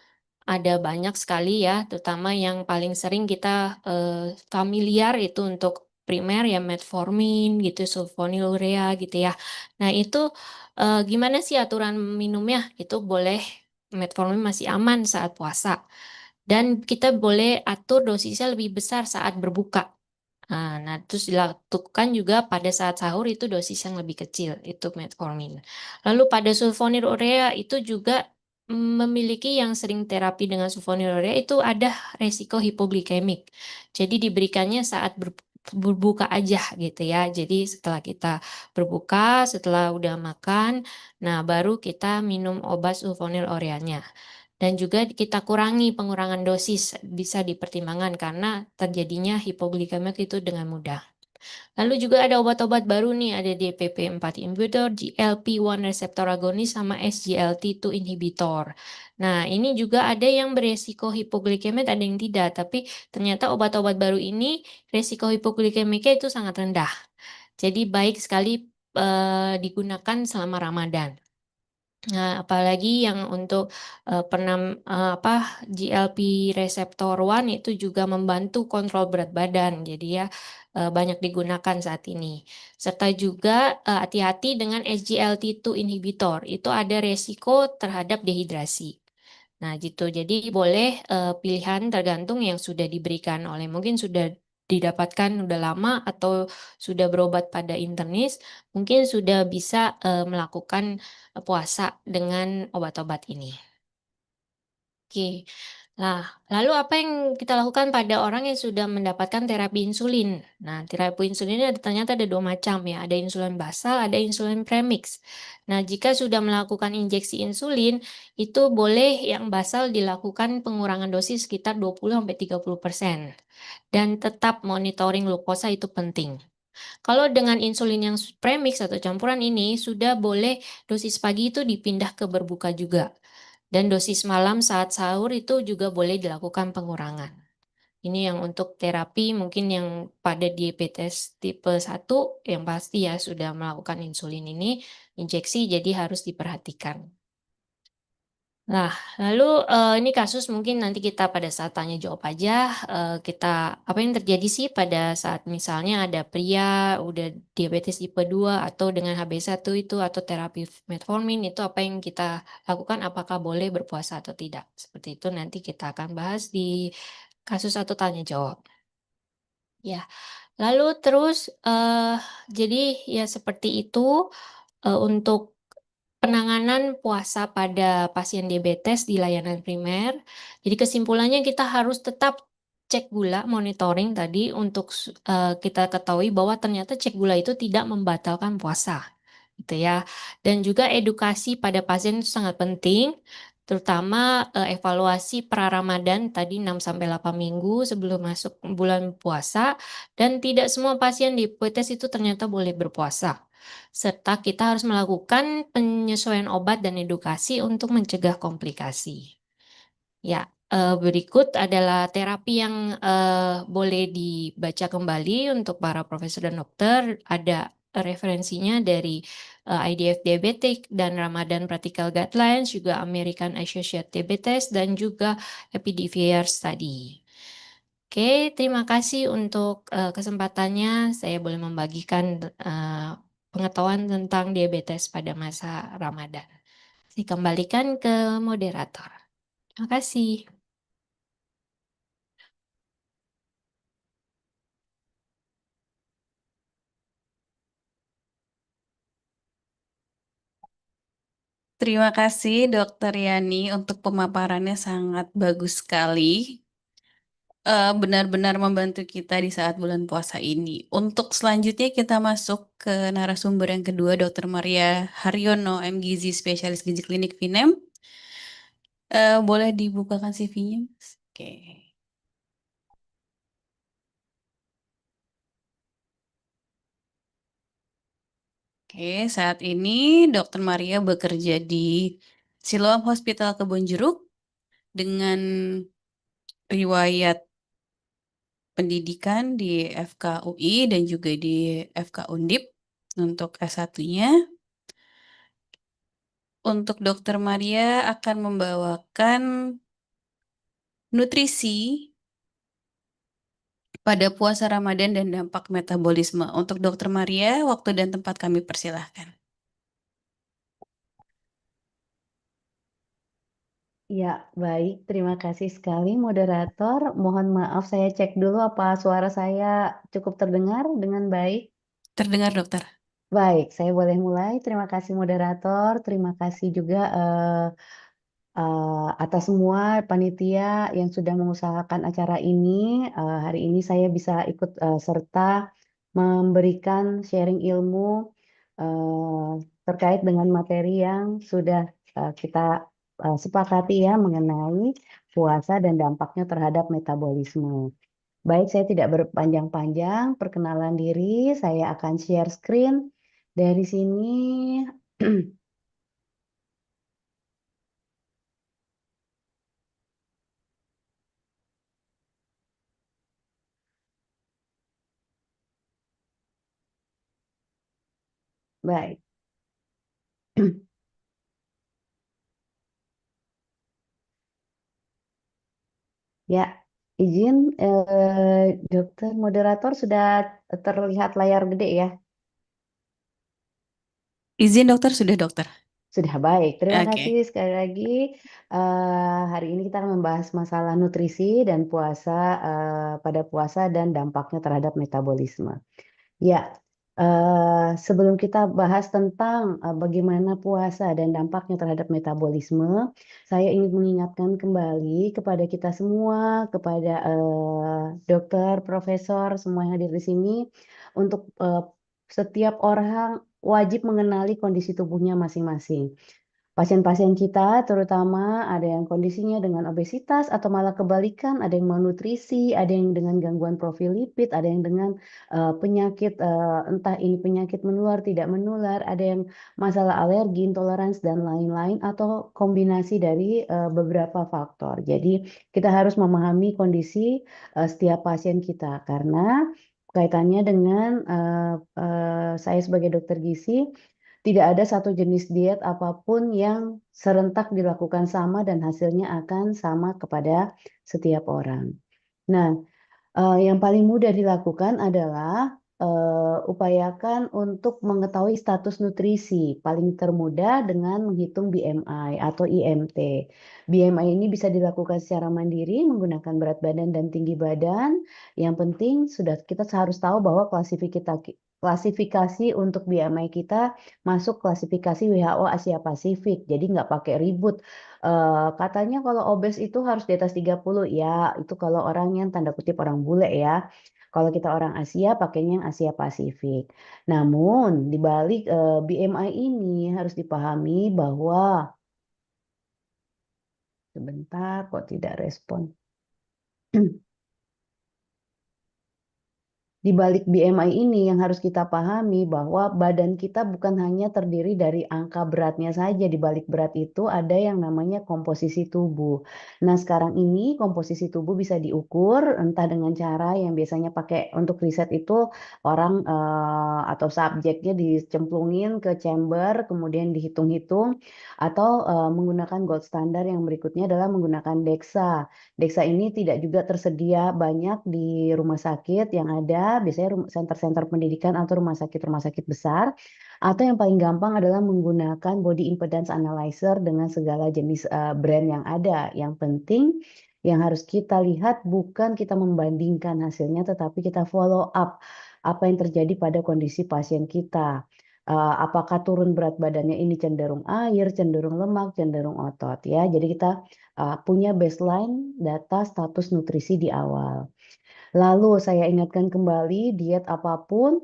ada banyak sekali ya, terutama yang paling sering kita familiar itu untuk primer ya metformin gitu, sulfonylurea gitu ya. Nah, itu gimana sih aturan minumnya? Itu boleh metformin masih aman saat puasa. Dan kita boleh atur dosisnya lebih besar saat berbuka. Nah, terus dilakukan juga pada saat sahur itu dosis yang lebih kecil, itu metformin. Lalu pada sulfonylurea itu juga memiliki yang sering terapi dengan sulfonylurea itu ada resiko hipoglikemik. Jadi diberikannya saat berbuka aja gitu ya. Jadi setelah kita berbuka, setelah udah makan, nah baru kita minum obat sulfonylureanya. Dan juga kita kurangi pengurangan dosis, bisa dipertimbangkan karena terjadinya hipoglikemik itu dengan mudah. Lalu juga ada obat-obat baru nih, ada DPP-4 inhibitor, GLP-1 reseptor agonis, sama SGLT2 inhibitor. Nah, ini juga ada yang beresiko hipoglikemik, ada yang tidak, tapi ternyata obat-obat baru ini resiko hipoglikemiknya itu sangat rendah. Jadi baik sekali digunakan selama Ramadan. Nah, apalagi yang untuk GLP reseptor 1 itu juga membantu kontrol berat badan. Jadi ya banyak digunakan saat ini. Serta juga hati-hati dengan SGLT2 inhibitor. Itu ada resiko terhadap dehidrasi. Nah, gitu. Jadi boleh pilihan tergantung yang sudah diberikan oleh mungkin sudah didapatkan udah lama atau sudah berobat pada internis, mungkin sudah bisa melakukan puasa dengan obat-obat ini. Oke. Nah, lalu apa yang kita lakukan pada orang yang sudah mendapatkan terapi insulin? Nah, terapi insulin ini ternyata ada 2 macam ya, ada insulin basal, ada insulin premix. Nah, jika sudah melakukan injeksi insulin, itu boleh yang basal dilakukan pengurangan dosis sekitar 20-30%. Dan tetap monitoring glukosa itu penting. Kalau dengan insulin yang premix atau campuran ini, sudah boleh dosis pagi itu dipindah ke berbuka juga. Dan dosis malam saat sahur itu juga boleh dilakukan pengurangan. Ini yang untuk terapi mungkin yang pada diabetes tipe 1 yang pasti ya sudah melakukan insulin ini, injeksi, jadi harus diperhatikan. Nah, lalu ini kasus mungkin nanti kita pada saat tanya jawab aja, apa yang terjadi sih pada saat misalnya ada pria udah diabetes tipe 2 atau dengan HB1 itu atau terapi metformin, itu apa yang kita lakukan, apakah boleh berpuasa atau tidak? Seperti itu nanti kita akan bahas di kasus atau tanya jawab. Ya, lalu terus jadi ya seperti itu untuk penanganan puasa pada pasien diabetes di layanan primer. Jadi kesimpulannya kita harus tetap cek gula, monitoring tadi untuk kita ketahui bahwa ternyata cek gula itu tidak membatalkan puasa, gitu ya. Dan juga edukasi pada pasien itu sangat penting, terutama evaluasi pra-Ramadan tadi 6-8 minggu sebelum masuk bulan puasa, dan tidak semua pasien diabetes itu ternyata boleh berpuasa. Serta kita harus melakukan penyesuaian obat dan edukasi untuk mencegah komplikasi. Ya, berikut adalah terapi yang boleh dibaca kembali untuk para profesor dan dokter. Ada referensinya dari IDF Diabetic dan Ramadan Practical Guidelines, juga American Associate Diabetes, dan juga Epidemic Study. Oke, terima kasih untuk kesempatannya. Saya boleh membagikan pengetahuan tentang diabetes pada masa Ramadan. Saya kembalikan ke moderator. Terima kasih. Terima kasih Dokter Yani untuk pemaparannya sangat bagus sekali. Benar-benar membantu kita di saat bulan puasa ini. Untuk selanjutnya kita masuk ke narasumber yang kedua, Dokter Maria Haryono, MGizi, Spesialis Gizi Klinik Vinem. Boleh dibukakan CV-nya, Mas? Oke. Oke, saat ini Dokter Maria bekerja di Siloam Hospital Kebonjeruk dengan riwayat pendidikan di FKUI dan juga di FK Undip untuk S1-nya. Untuk Dokter Maria akan membawakan nutrisi pada puasa Ramadan dan dampak metabolisme. Untuk Dokter Maria, waktu dan tempat kami persilahkan. Ya, baik. Terima kasih sekali, moderator. Mohon maaf, saya cek dulu apa suara saya cukup terdengar dengan baik. Terdengar, Dokter? Baik, saya boleh mulai. Terima kasih, moderator. Terima kasih juga atas semua panitia yang sudah mengusahakan acara ini. Hari ini saya bisa ikut serta memberikan sharing ilmu eh, terkait dengan materi yang sudah kita sepakati ya mengenai puasa dan dampaknya terhadap metabolisme. Baik, saya tidak berpanjang-panjang. Perkenalan diri, saya akan share screen. Dari sini, baik. Ya, izin dokter moderator sudah terlihat layar gede ya. Izin, Dokter? Sudah, Dokter. Sudah baik. Terima Oke. kasih sekali lagi. Hari ini kita akan membahas masalah nutrisi dan puasa pada puasa dan dampaknya terhadap metabolisme. Ya, sebelum kita bahas tentang bagaimana puasa dan dampaknya terhadap metabolisme, saya ingin mengingatkan kembali kepada kita semua, kepada dokter, profesor, semua yang hadir di sini, untuk setiap orang wajib mengenali kondisi tubuhnya masing-masing. Pasien-pasien kita terutama ada yang kondisinya dengan obesitas atau malah kebalikan, ada yang malnutrisi, ada yang dengan gangguan profil lipid, ada yang dengan penyakit entah ini penyakit menular tidak menular, ada yang masalah alergi, intoleransi dan lain-lain atau kombinasi dari beberapa faktor. Jadi kita harus memahami kondisi setiap pasien kita karena kaitannya dengan saya sebagai dokter gizi tidak ada satu jenis diet apapun yang serentak dilakukan sama dan hasilnya akan sama kepada setiap orang. Nah, yang paling mudah dilakukan adalah upayakan untuk mengetahui status nutrisi. Paling termudah dengan menghitung BMI atau IMT. BMI ini bisa dilakukan secara mandiri menggunakan berat badan dan tinggi badan. Yang penting sudah kita harus tahu bahwa klasifikasi untuk BMI kita masuk klasifikasi WHO Asia Pasifik. Jadi nggak pakai ribut. Katanya kalau obes itu harus di atas 30 ya, itu kalau orang yang tanda kutip orang bule ya. Kalau kita orang Asia pakainya yang Asia Pasifik. Namun di balik BMI ini harus dipahami bahwa sebentar kok tidak respon. di balik BMI ini yang harus kita pahami bahwa badan kita bukan hanya terdiri dari angka beratnya saja. Di balik berat itu ada yang namanya komposisi tubuh. Nah, sekarang ini komposisi tubuh bisa diukur entah dengan cara yang biasanya pakai untuk riset itu orang atau subjeknya dicemplungin ke chamber kemudian dihitung-hitung atau menggunakan gold standar yang berikutnya adalah menggunakan DEXA. DEXA ini tidak juga tersedia banyak di rumah sakit yang ada, biasanya center-center pendidikan atau rumah sakit besar. Atau yang paling gampang adalah menggunakan body impedance analyzer dengan segala jenis brand yang ada. Yang penting yang harus kita lihat bukan kita membandingkan hasilnya, tetapi kita follow up apa yang terjadi pada kondisi pasien kita. Apakah turun berat badannya ini cenderung air, cenderung lemak, cenderung otot ya. Jadi kita punya baseline data status nutrisi di awal. Lalu saya ingatkan kembali diet apapun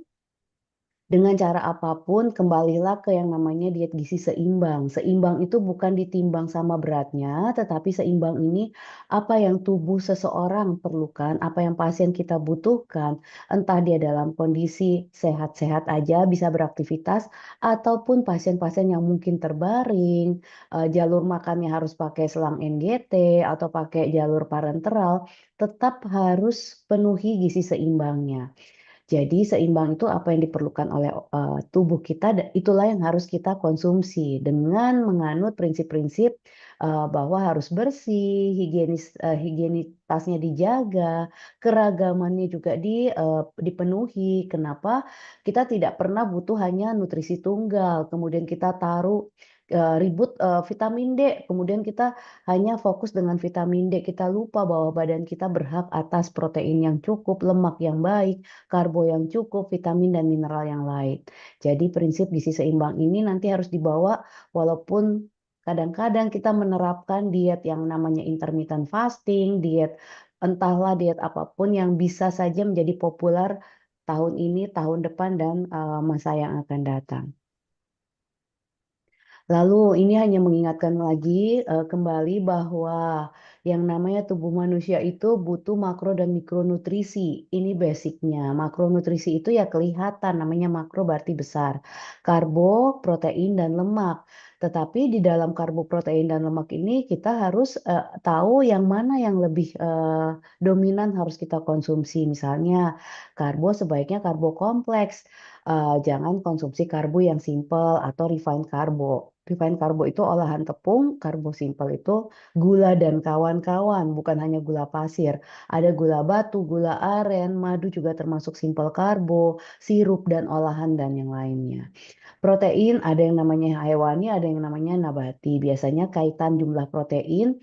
dengan cara apapun kembalilah ke yang namanya diet gizi seimbang. Seimbang itu bukan ditimbang sama beratnya, tetapi seimbang ini apa yang tubuh seseorang perlukan, apa yang pasien kita butuhkan, entah dia dalam kondisi sehat-sehat aja bisa beraktivitas, ataupun pasien-pasien yang mungkin terbaring, jalur makannya harus pakai selang NGT atau pakai jalur parenteral, tetap harus penuhi gizi seimbangnya. Jadi seimbang itu apa yang diperlukan oleh tubuh kita, itulah yang harus kita konsumsi dengan menganut prinsip-prinsip bahwa harus bersih, higienitasnya dijaga, keragamannya juga dipenuhi. Kenapa? Kita tidak pernah butuh hanya nutrisi tunggal, kemudian kita taruh ribut vitamin D, kemudian kita hanya fokus dengan vitamin D, kita lupa bahwa badan kita berhak atas protein yang cukup, lemak yang baik, karbo yang cukup, vitamin dan mineral yang lain. Jadi prinsip gizi seimbang ini nanti harus dibawa walaupun kadang-kadang kita menerapkan diet yang namanya intermittent fasting, diet entahlah diet apapun yang bisa saja menjadi populer tahun ini, tahun depan dan masa yang akan datang. Lalu ini hanya mengingatkan lagi kembali bahwa yang namanya tubuh manusia itu butuh makro dan mikronutrisi. Ini basicnya. Makronutrisi itu ya kelihatan, namanya makro berarti besar. Karbo, protein, dan lemak. Tetapi di dalam karbo, protein, dan lemak ini kita harus tahu yang mana yang lebih dominan harus kita konsumsi. Misalnya karbo sebaiknya karbo kompleks. Jangan konsumsi karbo yang simple atau refined karbo. Refined karbo itu olahan tepung, karbo simple itu gula dan kawan-kawan, bukan hanya gula pasir. Ada gula batu, gula aren, madu juga termasuk simple karbo, sirup dan olahan dan yang lainnya. Protein ada yang namanya hewani, ada yang namanya nabati. Biasanya kaitan jumlah protein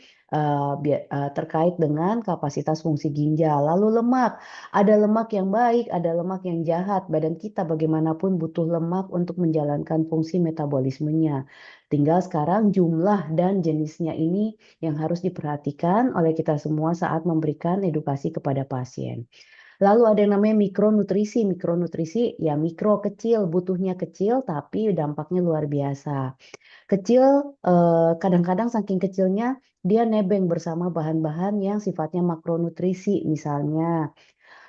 terkait dengan kapasitas fungsi ginjal. Lalu lemak, ada lemak yang baik, ada lemak yang jahat. Badan kita bagaimanapun butuh lemak untuk menjalankan fungsi metabolismenya. Tinggal sekarang jumlah dan jenisnya ini yang harus diperhatikan oleh kita semua saat memberikan edukasi kepada pasien. Lalu ada yang namanya mikronutrisi. Mikronutrisi ya mikro kecil, butuhnya kecil tapi dampaknya luar biasa. Kecil kadang-kadang saking kecilnya dia nebeng bersama bahan-bahan yang sifatnya makronutrisi. Misalnya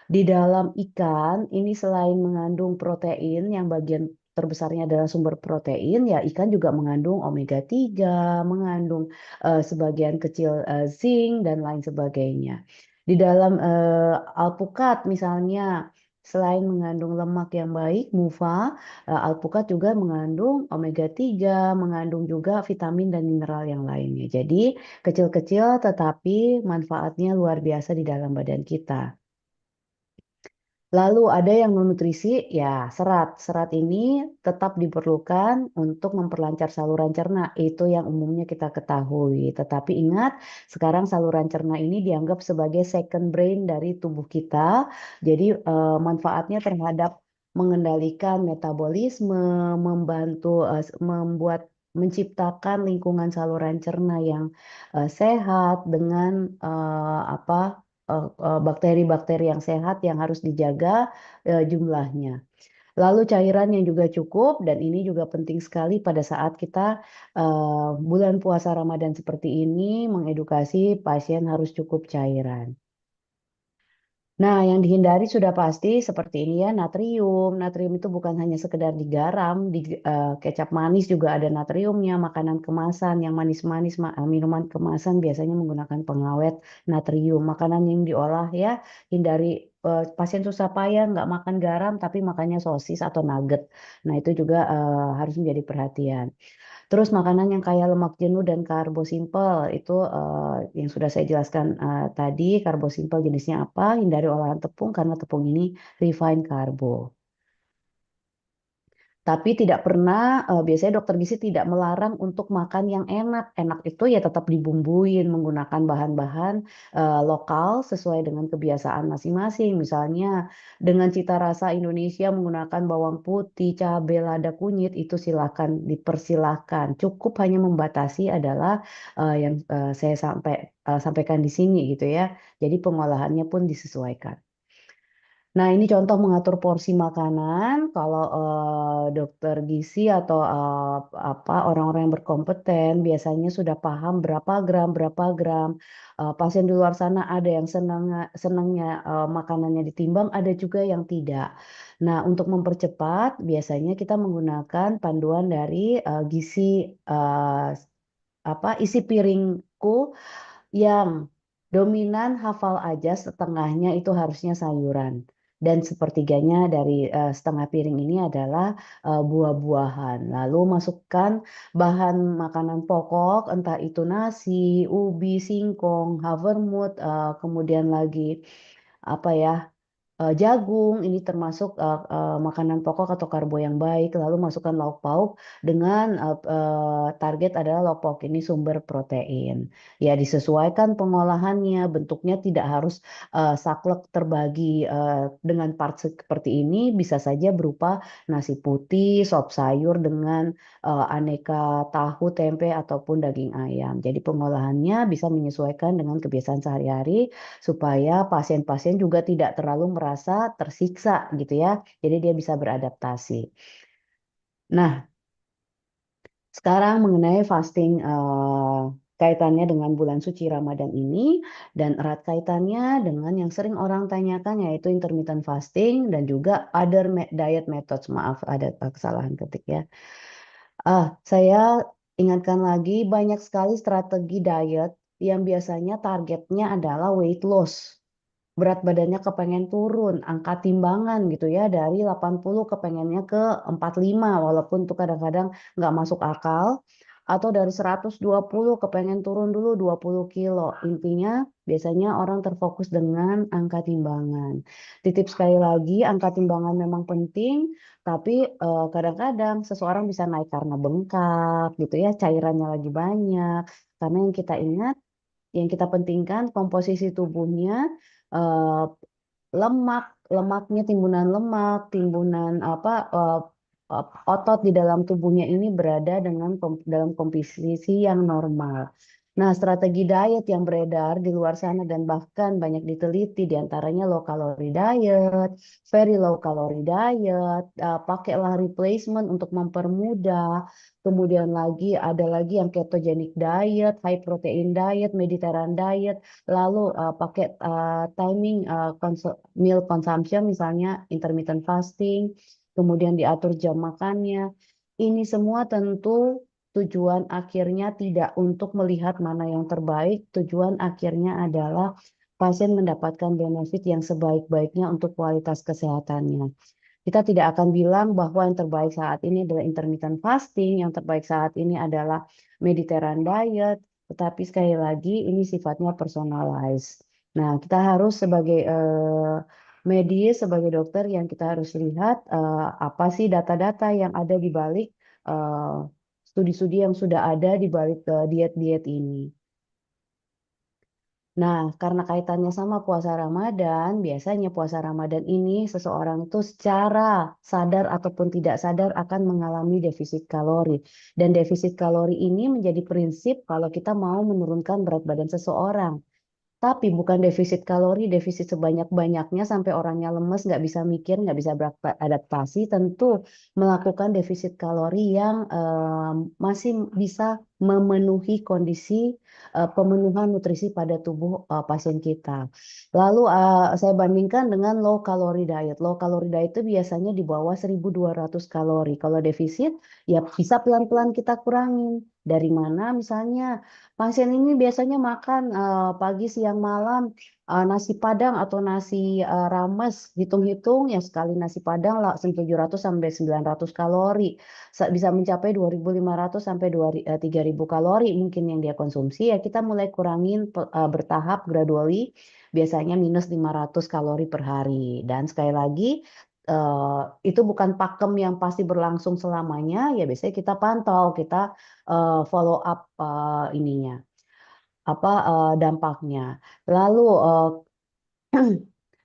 di dalam ikan ini selain mengandung protein yang bagian terbesarnya adalah sumber protein, ya ikan juga mengandung omega 3, mengandung sebagian kecil zinc dan lain sebagainya. Di dalam alpukat misalnya selain mengandung lemak yang baik, MUFA, alpukat juga mengandung omega 3, mengandung juga vitamin dan mineral yang lainnya. Jadi kecil-kecil tetapi manfaatnya luar biasa di dalam badan kita. Lalu ada yang non nutrisi, ya serat. Serat ini tetap diperlukan untuk memperlancar saluran cerna. Itu yang umumnya kita ketahui. Tetapi ingat, sekarang saluran cerna ini dianggap sebagai second brain dari tubuh kita. Jadi manfaatnya terhadap mengendalikan metabolisme, membantu menciptakan lingkungan saluran cerna yang sehat dengan bakteri-bakteri yang sehat yang harus dijaga jumlahnya. Lalu cairan yang juga cukup dan ini juga penting sekali pada saat kita bulan puasa Ramadan seperti ini mengedukasi pasien harus cukup cairan. Nah, yang dihindari sudah pasti seperti ini ya, natrium. Natrium itu bukan hanya sekedar di garam, di kecap manis juga ada natriumnya, makanan kemasan yang manis-manis, minuman kemasan biasanya menggunakan pengawet natrium. Makanan yang diolah ya, hindari pasien susah payah nggak makan garam tapi makannya sosis atau nugget. Nah, itu juga harus menjadi perhatian. Terus makanan yang kaya lemak jenuh dan karbo simpel itu yang sudah saya jelaskan tadi, karbo simpel jenisnya apa? Hindari olahan tepung karena tepung ini refined karbo. Tapi tidak pernah, biasanya dokter gizi tidak melarang untuk makan yang enak. Enak itu ya tetap dibumbuin menggunakan bahan-bahan lokal sesuai dengan kebiasaan masing-masing. Misalnya dengan cita rasa Indonesia menggunakan bawang putih, cabai, lada, kunyit itu silakan dipersilahkan. Cukup hanya membatasi adalah yang saya sampaikan di sini gitu ya. Jadi pengolahannya pun disesuaikan. Nah, ini contoh mengatur porsi makanan. Kalau dokter gizi atau apa orang-orang yang berkompeten biasanya sudah paham berapa gram. Pasien di luar sana ada yang senangnya makanannya ditimbang, ada juga yang tidak. Nah, untuk mempercepat biasanya kita menggunakan panduan dari gizi isi piringku yang dominan hafal aja setengahnya itu harusnya sayuran. Dan sepertiganya dari setengah piring ini adalah buah-buahan. Lalu masukkan bahan makanan pokok, entah itu nasi, ubi, singkong, havermut, kemudian lagi apa ya? Jagung ini termasuk makanan pokok atau karbo yang baik. Lalu masukkan lauk pauk dengan target adalah lauk pauk ini sumber protein. Ya disesuaikan pengolahannya, bentuknya tidak harus saklek terbagi dengan part seperti ini. Bisa saja berupa nasi putih, sop sayur dengan aneka tahu, tempe ataupun daging ayam. Jadi pengolahannya bisa menyesuaikan dengan kebiasaan sehari-hari supaya pasien-pasien juga tidak terlalu merasa tersiksa gitu ya. Jadi dia bisa beradaptasi. Nah, sekarang mengenai fasting kaitannya dengan bulan suci Ramadan ini dan erat kaitannya dengan yang sering orang tanyakan yaitu intermittent fasting dan juga other diet methods. Maaf ada kesalahan ketik ya. Saya ingatkan lagi banyak sekali strategi diet yang biasanya targetnya adalah weight loss. Berat badannya kepengen turun, angka timbangan gitu ya dari 80 kepengennya ke 45 walaupun itu kadang-kadang nggak masuk akal atau dari 120 kepengen turun dulu 20 kilo. Intinya biasanya orang terfokus dengan angka timbangan. Titip sekali lagi, angka timbangan memang penting, tapi kadang-kadang seseorang bisa naik karena bengkak gitu ya, cairannya lagi banyak. Karena yang kita ingat, yang kita pentingkan komposisi tubuhnya eh, lemaknya timbunan lemak, timbunan otot di dalam tubuhnya ini berada dalam komposisi yang normal. Nah, strategi diet yang beredar di luar sana dan bahkan banyak diteliti diantaranya low calorie diet, very low calorie diet, pakailah replacement untuk mempermudah. Kemudian ada lagi yang ketogenic diet, high protein diet, Mediterranean diet. Lalu pakai timing meal consumption misalnya intermittent fasting, kemudian diatur jam makannya. Ini semua tentu tujuan akhirnya tidak untuk melihat mana yang terbaik, tujuan akhirnya adalah pasien mendapatkan benefit yang sebaik-baiknya untuk kualitas kesehatannya. Kita tidak akan bilang bahwa yang terbaik saat ini adalah intermittent fasting, yang terbaik saat ini adalah Mediterranean diet, tetapi sekali lagi ini sifatnya personalized. Nah, kita harus sebagai medis, sebagai dokter yang kita harus lihat apa sih data-data yang ada di balik studi-studi yang sudah ada di balik diet-diet ini. Nah, karena kaitannya sama puasa Ramadan, biasanya puasa Ramadan ini seseorang itu secara sadar ataupun tidak sadar akan mengalami defisit kalori. Dan defisit kalori ini menjadi prinsip kalau kita mau menurunkan berat badan seseorang. Tapi bukan defisit kalori, defisit sebanyak-banyaknya sampai orangnya lemes, nggak bisa mikir, nggak bisa beradaptasi. Tentu melakukan defisit kalori yang masih bisa memenuhi kondisi pemenuhan nutrisi pada tubuh pasien kita. Lalu saya bandingkan dengan low calorie diet. Low calorie diet itu biasanya di bawah 1.200 kalori. Kalau defisit ya bisa pelan-pelan kita kurangin. Dari mana misalnya pasien ini biasanya makan pagi, siang, malam nasi Padang atau nasi rames. Hitung-hitung ya sekali nasi Padang lah 700 sampai 900 kalori. Bisa mencapai 2.500 sampai 3.000 kalori mungkin yang dia konsumsi. Ya kita mulai kurangin bertahap gradually. Biasanya minus 500 kalori per hari. Dan sekali lagi itu bukan pakem yang pasti berlangsung selamanya. Ya biasanya kita pantau, kita follow up ininya apa dampaknya. Lalu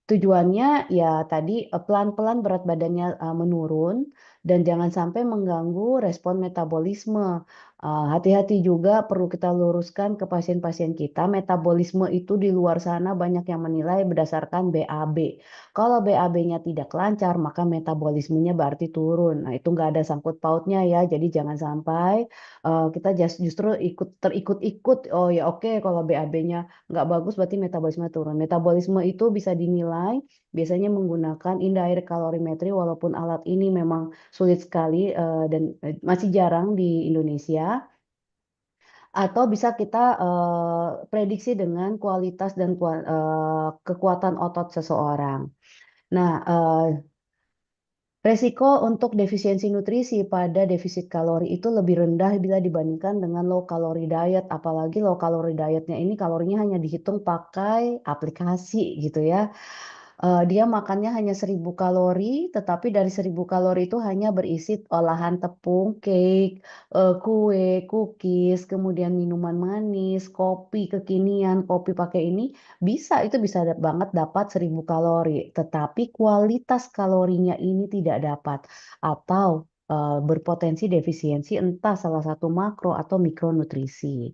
tujuannya ya tadi pelan-pelan berat badannya menurun dan jangan sampai mengganggu respon metabolisme. Hati-hati juga perlu kita luruskan ke pasien-pasien kita, metabolisme itu di luar sana banyak yang menilai berdasarkan BAB. Kalau BAB-nya tidak lancar, maka metabolismenya berarti turun. Nah, itu nggak ada sangkut pautnya ya. Jadi jangan sampai kita justru terikut-ikut. Oh ya oke, kalau BAB-nya nggak bagus berarti metabolisme turun. Metabolisme itu bisa dinilai biasanya menggunakan indirect calorimetry walaupun alat ini memang sulit sekali dan masih jarang di Indonesia. Atau bisa kita prediksi dengan kualitas dan kekuatan otot seseorang. Nah, resiko untuk defisiensi nutrisi pada defisit kalori itu lebih rendah bila dibandingkan dengan low calorie diet. Apalagi low calorie dietnya ini kalorinya hanya dihitung pakai aplikasi gitu ya. Dia makannya hanya 1.000 kalori, tetapi dari 1.000 kalori itu hanya berisi olahan tepung, cake, kue, cookies, kemudian minuman manis, kopi kekinian, kopi pakai ini itu bisa banget dapat 1.000 kalori, tetapi kualitas kalorinya ini tidak dapat atau berpotensi defisiensi entah salah satu makro atau mikronutrisi.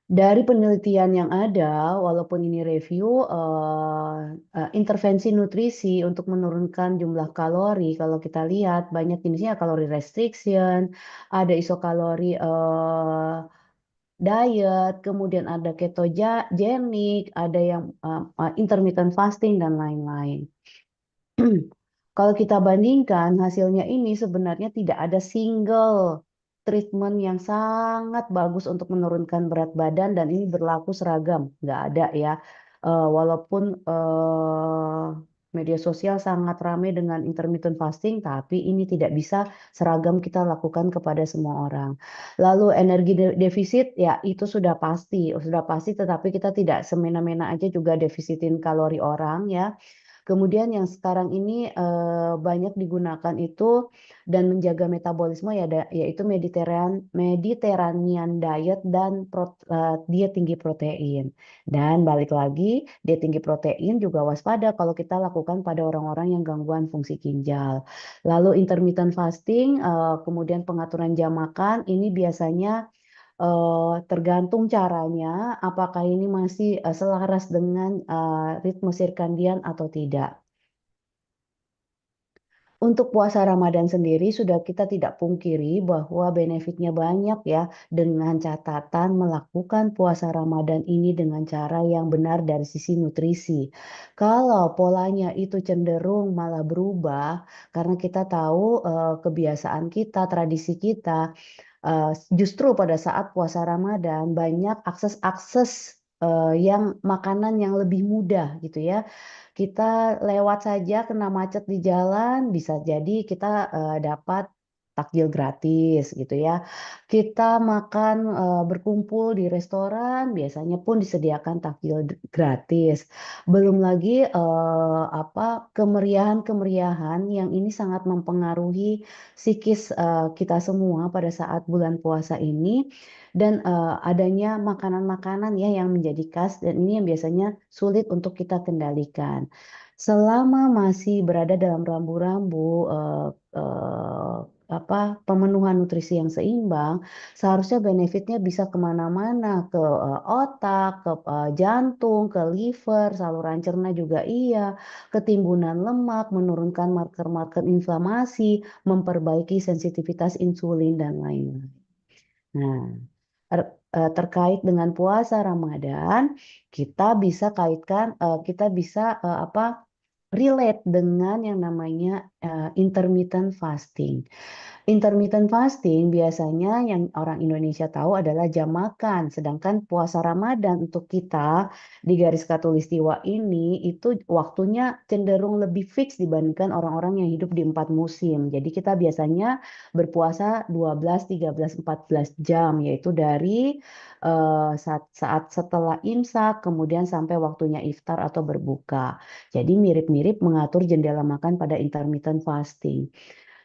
Dari penelitian yang ada, walaupun ini review, intervensi nutrisi untuk menurunkan jumlah kalori, kalau kita lihat banyak jenisnya kalori restriction, ada isokalori diet, kemudian ada ketogenik, ada yang intermittent fasting dan lain-lain. Kalau kita bandingkan hasilnya ini sebenarnya tidak ada single treatment yang sangat bagus untuk menurunkan berat badan dan ini berlaku seragam, nggak ada ya. Walaupun media sosial sangat ramai dengan intermittent fasting, tapi ini tidak bisa seragam kita lakukan kepada semua orang. Lalu energi defisit ya itu sudah pasti, tetapi kita tidak semena-mena aja juga defisitin kalori orang ya. Kemudian yang sekarang ini banyak digunakan itu dan menjaga metabolisme yaitu Mediterranean diet dan diet tinggi protein. Dan balik lagi, diet tinggi protein juga waspada kalau kita lakukan pada orang-orang yang gangguan fungsi ginjal. Lalu intermittent fasting, kemudian pengaturan jam makan, ini biasanya tergantung caranya, apakah ini masih selaras dengan ritme sirkadian atau tidak. Untuk puasa Ramadan sendiri sudah kita tidak pungkiri bahwa benefitnya banyak ya dengan catatan melakukan puasa Ramadan ini dengan cara yang benar dari sisi nutrisi. Kalau polanya itu cenderung malah berubah karena kita tahu kebiasaan kita, tradisi kita, justru pada saat puasa Ramadan banyak akses-akses yang makanan yang lebih mudah gitu ya. Kita lewat saja kena macet di jalan, bisa jadi kita dapat takjil gratis gitu ya. Kita makan berkumpul di restoran, biasanya pun disediakan takjil gratis. Belum lagi kemeriahan-kemeriahan yang ini sangat mempengaruhi psikis kita semua pada saat bulan puasa ini dan adanya makanan-makanan ya yang menjadi khas dan ini yang biasanya sulit untuk kita kendalikan. Selama masih berada dalam rambu-rambu pemenuhan nutrisi yang seimbang, seharusnya benefitnya bisa kemana-mana, ke otak, ke jantung, ke liver, saluran cerna juga iya, ketimbunan lemak, menurunkan marker-marker inflamasi, memperbaiki sensitivitas insulin dan lain-lain. Nah, terkait dengan puasa Ramadan, kita bisa kaitkan, kita bisa relate dengan yang namanya intermittent fasting. Intermittent fasting biasanya yang orang Indonesia tahu adalah jam makan, sedangkan puasa Ramadan untuk kita di garis khatulistiwa ini itu waktunya cenderung lebih fix dibandingkan orang-orang yang hidup di 4 musim. Jadi kita biasanya berpuasa 12, 13, 14 jam, yaitu dari saat setelah imsak kemudian sampai waktunya iftar atau berbuka. Jadi mirip-mirip mengatur jendela makan pada intermittent fasting.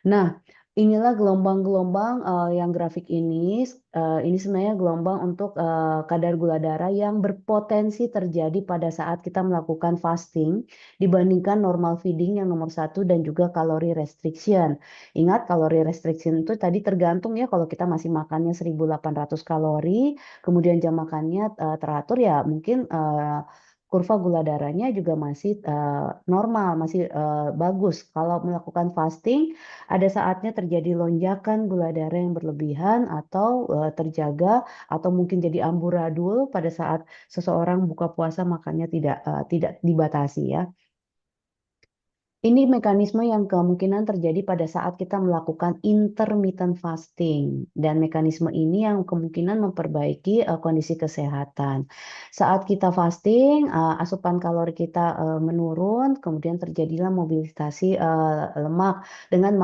Nah, inilah gelombang-gelombang yang grafik ini. Ini sebenarnya gelombang untuk kadar gula darah yang berpotensi terjadi pada saat kita melakukan fasting dibandingkan normal feeding yang nomor 1 dan juga kalori restriction. Ingat, kalori restriction itu tadi tergantung ya, kalau kita masih makannya 1.800 kalori, kemudian jam makannya teratur ya mungkin kurva gula darahnya juga masih normal, masih bagus. Kalau melakukan fasting, ada saatnya terjadi lonjakan gula darah yang berlebihan atau terjaga atau mungkin jadi amburadul pada saat seseorang buka puasa makannya tidak dibatasi ya. Ini mekanisme yang kemungkinan terjadi pada saat kita melakukan intermittent fasting, dan mekanisme ini yang kemungkinan memperbaiki kondisi kesehatan. Saat kita fasting, asupan kalori kita menurun, kemudian terjadilah mobilisasi lemak dengan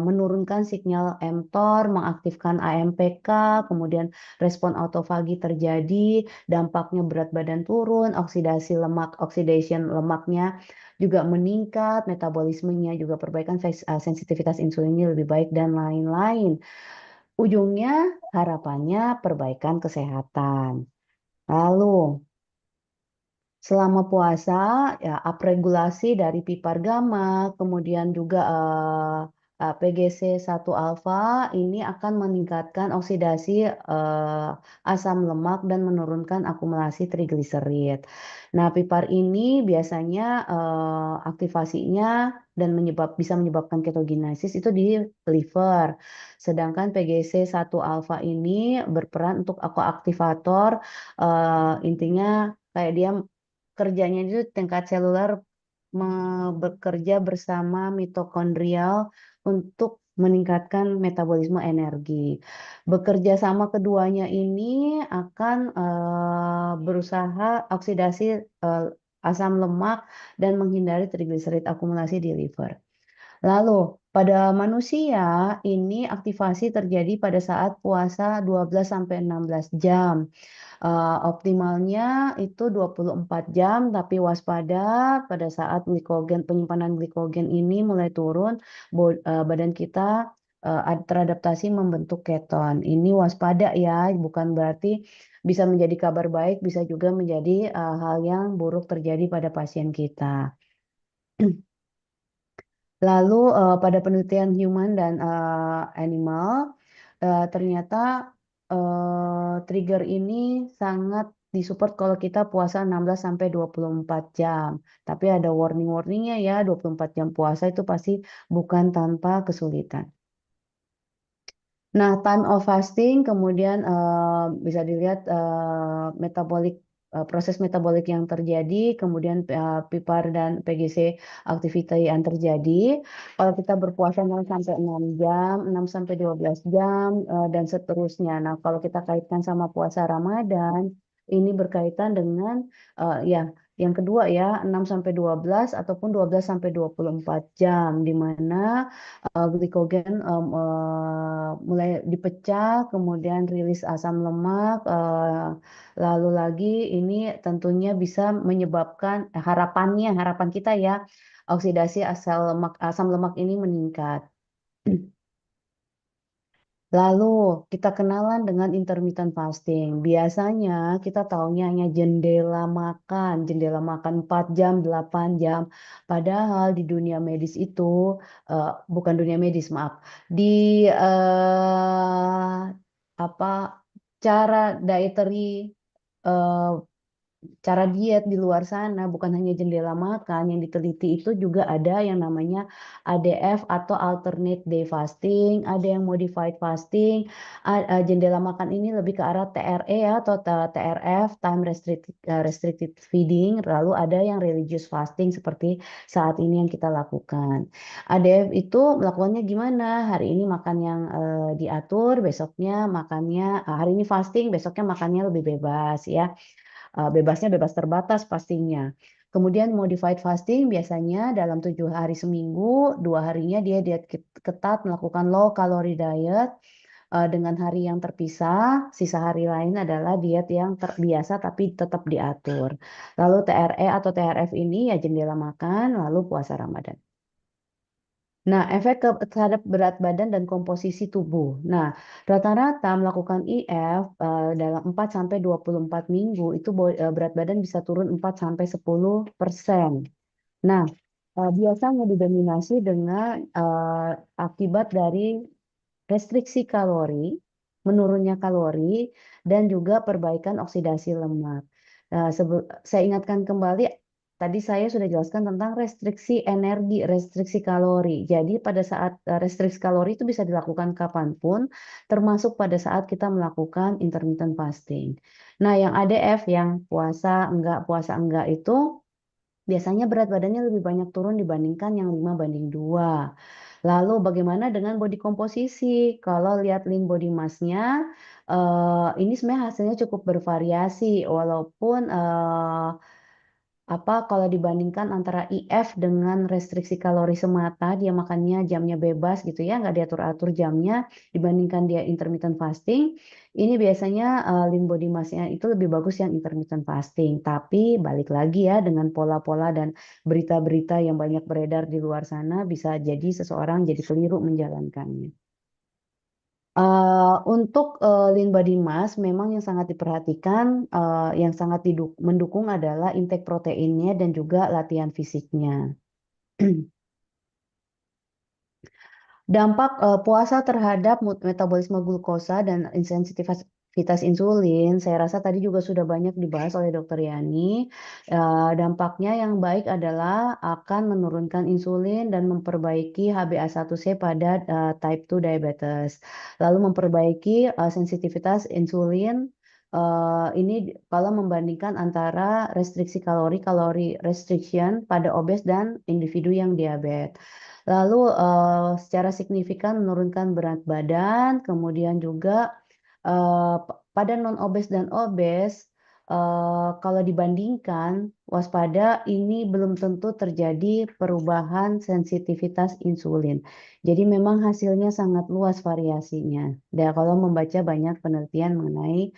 menurunkan sinyal mTOR, mengaktifkan AMPK, kemudian respon autofagi terjadi, dampaknya berat badan turun, oxidation lemaknya juga meningkat, metabolismenya juga perbaikan sensitivitas insulinnya lebih baik dan lain-lain. Ujungnya harapannya perbaikan kesehatan. Lalu selama puasa ya upregulasi dari pipar gamma, kemudian juga PGC1 alfa ini akan meningkatkan oksidasi asam lemak dan menurunkan akumulasi trigliserid. Nah, pipar ini biasanya aktivasinya dan bisa menyebabkan ketogenesis itu di liver. Sedangkan PGC1 alfa ini berperan untuk koaktivator, intinya kayak dia kerjanya itu tingkat seluler bekerja bersama mitokondrial untuk meningkatkan metabolisme energi. Bekerja sama keduanya ini akan berusaha oksidasi asam lemak dan menghindari trigliserid akumulasi di liver. Lalu pada manusia ini aktivasi terjadi pada saat puasa 12-16 jam. Optimalnya itu 24 jam, tapi waspada pada saat penyimpanan glikogen ini mulai turun, badan kita teradaptasi membentuk keton. Ini waspada ya, bukan berarti bisa menjadi kabar baik, bisa juga menjadi hal yang buruk terjadi pada pasien kita. Lalu pada penelitian human dan animal, ternyata trigger ini sangat disupport kalau kita puasa 16-24 jam. Tapi ada warning-warningnya ya, 24 jam puasa itu pasti bukan tanpa kesulitan. Nah, time of fasting kemudian bisa dilihat proses metabolik yang terjadi, kemudian pipar dan PGC activity yang terjadi. Kalau kita berpuasa 0-6 jam, 6-12 jam, dan seterusnya. Nah, kalau kita kaitkan sama puasa Ramadan, ini berkaitan dengan ya yang kedua ya 6-12 ataupun 12-24 jam, di mana glikogen mulai dipecah, kemudian rilis asam lemak, lalu lagi ini tentunya bisa menyebabkan harapan kita ya oksidasi asam lemak ini meningkat. Lalu kita kenalan dengan intermittent fasting. Biasanya kita taunya hanya jendela makan 4 jam, 8 jam. Padahal di dunia medis itu, bukan dunia medis, maaf, di apa cara dietary, eh, cara diet di luar sana bukan hanya jendela makan, yang diteliti itu juga ada yang namanya ADF atau alternate day fasting, ada yang modified fasting. Jendela makan ini lebih ke arah TRE ya, atau TRF, time restricted feeding, lalu ada yang religious fasting seperti saat ini yang kita lakukan. ADF itu melakukannya gimana? Hari ini makan yang diatur, besoknya makannya hari ini fasting, besoknya makannya lebih bebas ya. Bebasnya bebas terbatas pastinya. Kemudian modified fasting biasanya dalam 7 hari seminggu, 2 harinya dia diet ketat melakukan low calorie diet dengan hari yang terpisah, sisa hari lain adalah diet yang terbiasa tapi tetap diatur. Lalu TRE atau TRF ini ya jendela makan, lalu puasa Ramadan. Nah, efek terhadap berat badan dan komposisi tubuh. Nah, rata-rata melakukan IF dalam 4 sampai 24 minggu itu berat badan bisa turun 4 sampai 10%. Nah, biasanya didominasi dengan akibat dari restriksi kalori, menurunnya kalori, dan juga perbaikan oksidasi lemak. Saya ingatkan kembali, tadi saya sudah jelaskan tentang restriksi energi, restriksi kalori. Jadi pada saat restriksi kalori itu bisa dilakukan kapanpun, termasuk pada saat kita melakukan intermittent fasting. Nah, yang ADF, yang puasa enggak itu biasanya berat badannya lebih banyak turun dibandingkan yang 5:2. Lalu bagaimana dengan body komposisi? Kalau lihat lean body mass-nya, ini sebenarnya hasilnya cukup bervariasi, walaupun kalau dibandingkan antara IF dengan restriksi kalori semata, dia makannya jamnya bebas gitu ya, nggak diatur-atur jamnya, dibandingkan dia intermittent fasting, ini biasanya lean body mass-nya itu lebih bagus yang intermittent fasting. Tapi balik lagi ya, dengan pola-pola dan berita-berita yang banyak beredar di luar sana, bisa jadi seseorang jadi keliru menjalankannya. Untuk lean body mass memang yang sangat diperhatikan, yang sangat mendukung adalah intake proteinnya dan juga latihan fisiknya. Dampak puasa terhadap metabolisme glukosa dan sensitivitas insulin, saya rasa tadi juga sudah banyak dibahas oleh Dr. Yani. Dampaknya yang baik adalah akan menurunkan insulin dan memperbaiki HbA1c pada type 2 diabetes. Lalu memperbaiki sensitivitas insulin. Ini kalau membandingkan antara restriksi kalori restriction pada obes dan individu yang diabetes. Lalu secara signifikan menurunkan berat badan, kemudian juga pada non-obes dan obes, kalau dibandingkan waspada ini belum tentu terjadi perubahan sensitivitas insulin. Jadi memang hasilnya sangat luas variasinya. Dan kalau membaca banyak penelitian mengenai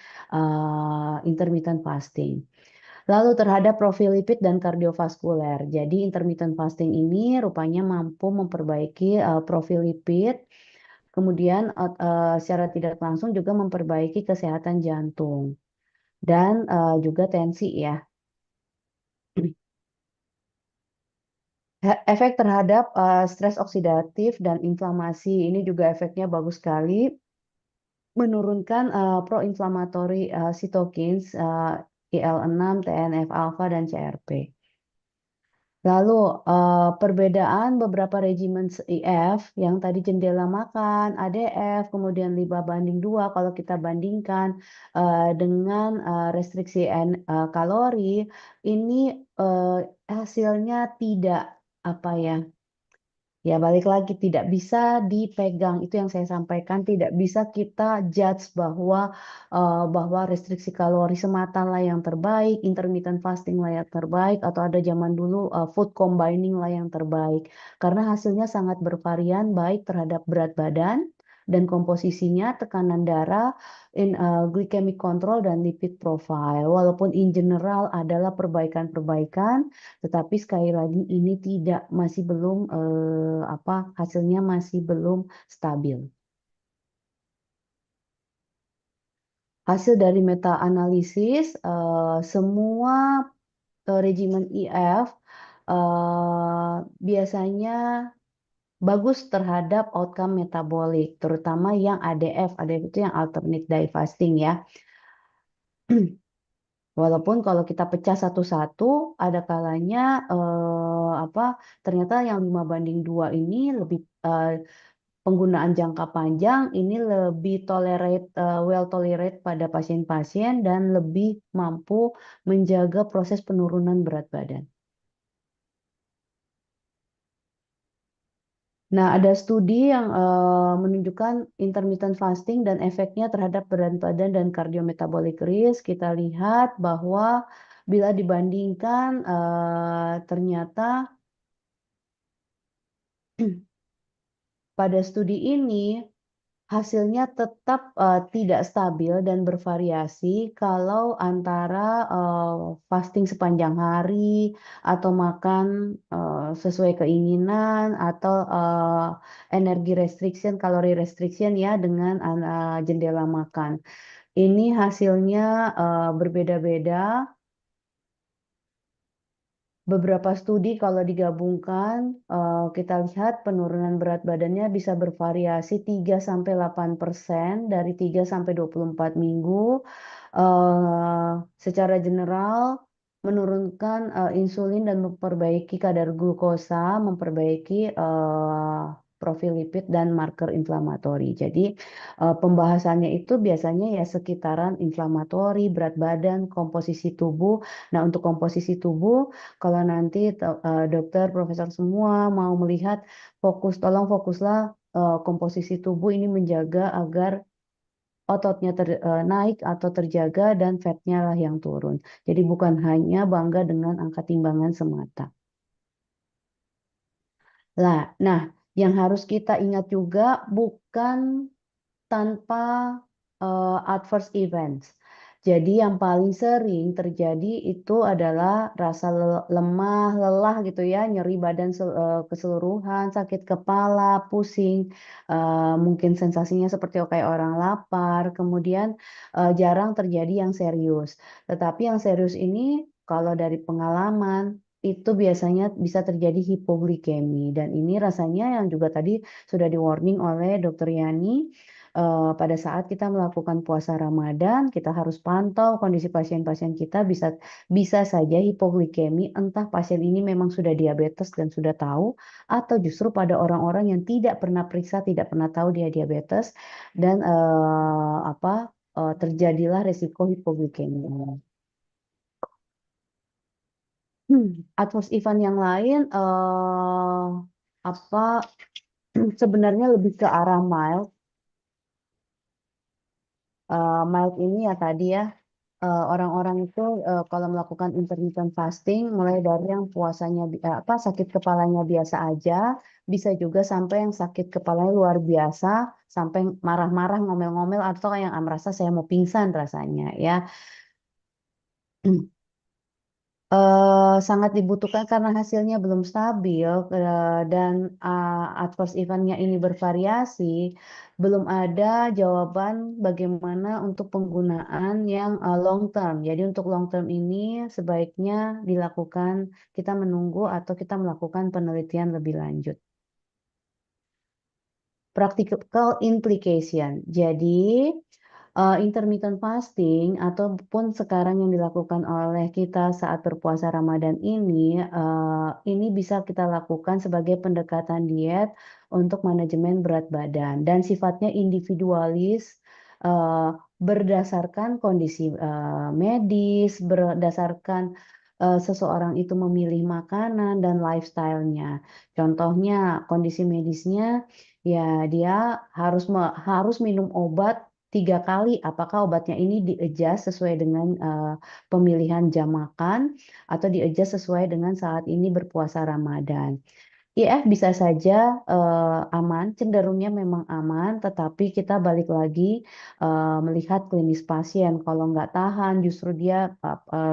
intermittent fasting. Lalu terhadap profil lipid dan kardiovaskuler. Jadi intermittent fasting ini rupanya mampu memperbaiki profil lipid, kemudian secara tidak langsung juga memperbaiki kesehatan jantung dan juga tensi ya. Efek terhadap stres oksidatif dan inflamasi ini juga efeknya bagus sekali, menurunkan pro-inflammatory cytokines IL-6, TNF-alfa, dan CRP. Lalu perbedaan beberapa regimen IF yang tadi jendela makan, ADF, kemudian 5:2 kalau kita bandingkan dengan restriksi kalori, ini hasilnya tidak ya balik lagi tidak bisa dipegang. Itu yang saya sampaikan, tidak bisa kita judge bahwa restriksi kalori semata lah yang terbaik, intermittent fasting lah yang terbaik, atau ada zaman dulu food combining lah yang terbaik. Karena hasilnya sangat bervarian baik terhadap berat badan dan komposisinya, tekanan darah, glycemic control, dan lipid profile. Walaupun in general adalah perbaikan-perbaikan, tetapi sekali lagi ini masih belum hasilnya masih belum stabil. Hasil dari meta-analisis, semua regimen IF biasanya bagus terhadap outcome metabolik, terutama yang ADF. ADF itu yang alternate day fasting ya. Walaupun kalau kita pecah satu-satu, ada kalanya ternyata yang 5:2 ini lebih penggunaan jangka panjang ini lebih well tolerate pada pasien-pasien dan lebih mampu menjaga proses penurunan berat badan. Nah, ada studi yang menunjukkan intermittent fasting dan efeknya terhadap berat badan dan cardiometabolic risk. Kita lihat bahwa bila dibandingkan ternyata pada studi ini hasilnya tetap tidak stabil dan bervariasi kalau antara fasting sepanjang hari atau makan sesuai keinginan atau energi restriction, kalori restriction ya dengan jendela makan. Ini hasilnya berbeda-beda. Beberapa studi kalau digabungkan, kita lihat penurunan berat badannya bisa bervariasi 3-8% dari 3-24 minggu. Secara general, menurunkan insulin dan memperbaiki kadar glukosa, memperbaiki profil lipid dan marker inflamatori. Jadi pembahasannya itu biasanya ya sekitaran inflamatori, berat badan, komposisi tubuh. Nah, untuk komposisi tubuh, kalau nanti dokter, profesor semua mau melihat tolong fokuslah komposisi tubuh ini menjaga agar ototnya naik atau terjaga dan fatnya lah yang turun. Jadi bukan hanya bangga dengan angka timbangan semata. Nah, yang harus kita ingat juga bukan tanpa adverse events. Jadi yang paling sering terjadi itu adalah rasa lemah, lelah gitu ya, nyeri badan keseluruhan, sakit kepala, pusing, mungkin sensasinya seperti kayak orang lapar, kemudian jarang terjadi yang serius. Tetapi yang serius ini kalau dari pengalaman itu biasanya bisa terjadi hipoglikemi dan ini rasanya yang juga tadi sudah di warning oleh Dr. Yani. Pada saat kita melakukan puasa Ramadan, kita harus pantau kondisi pasien-pasien kita bisa saja hipoglikemi, entah pasien ini memang sudah diabetes dan sudah tahu, atau justru pada orang-orang yang tidak pernah periksa, tidak pernah tahu dia diabetes dan terjadilah resiko hipoglikemi. Adverse event yang lain sebenarnya lebih ke arah mild. Mild ini ya tadi ya orang-orang itu kalau melakukan intermittent fasting mulai dari yang puasanya sakit kepalanya biasa aja, bisa juga sampai yang sakit kepalanya luar biasa, sampai marah-marah, ngomel-ngomel atau yang merasa saya mau pingsan rasanya ya. Sangat dibutuhkan karena hasilnya belum stabil dan adverse event-nya ini bervariasi, belum ada jawaban bagaimana untuk penggunaan yang long term. Jadi untuk long term ini sebaiknya dilakukan, kita menunggu atau kita melakukan penelitian lebih lanjut. Practical implication. Jadi intermittent fasting ataupun sekarang yang dilakukan oleh kita saat berpuasa Ramadan ini bisa kita lakukan sebagai pendekatan diet untuk manajemen berat badan dan sifatnya individualis, berdasarkan kondisi medis, berdasarkan seseorang itu memilih makanan dan lifestyle-nya. Contohnya kondisi medisnya ya dia harus minum obat 3 kali, apakah obatnya ini di-adjust sesuai dengan pemilihan jam makan atau di-adjust sesuai dengan saat ini berpuasa Ramadan. IF bisa saja aman, cenderungnya memang aman, tetapi kita balik lagi melihat klinis pasien. Kalau nggak tahan, justru dia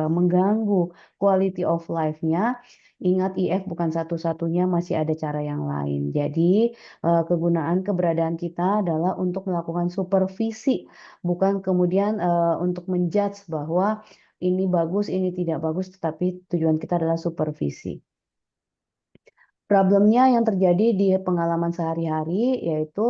mengganggu quality of life-nya. Ingat IF bukan satu-satunya, masih ada cara yang lain. Jadi kegunaan keberadaan kita adalah untuk melakukan supervisi, bukan kemudian untuk menjudge bahwa ini bagus, ini tidak bagus, tetapi tujuan kita adalah supervisi. Problemnya yang terjadi di pengalaman sehari-hari yaitu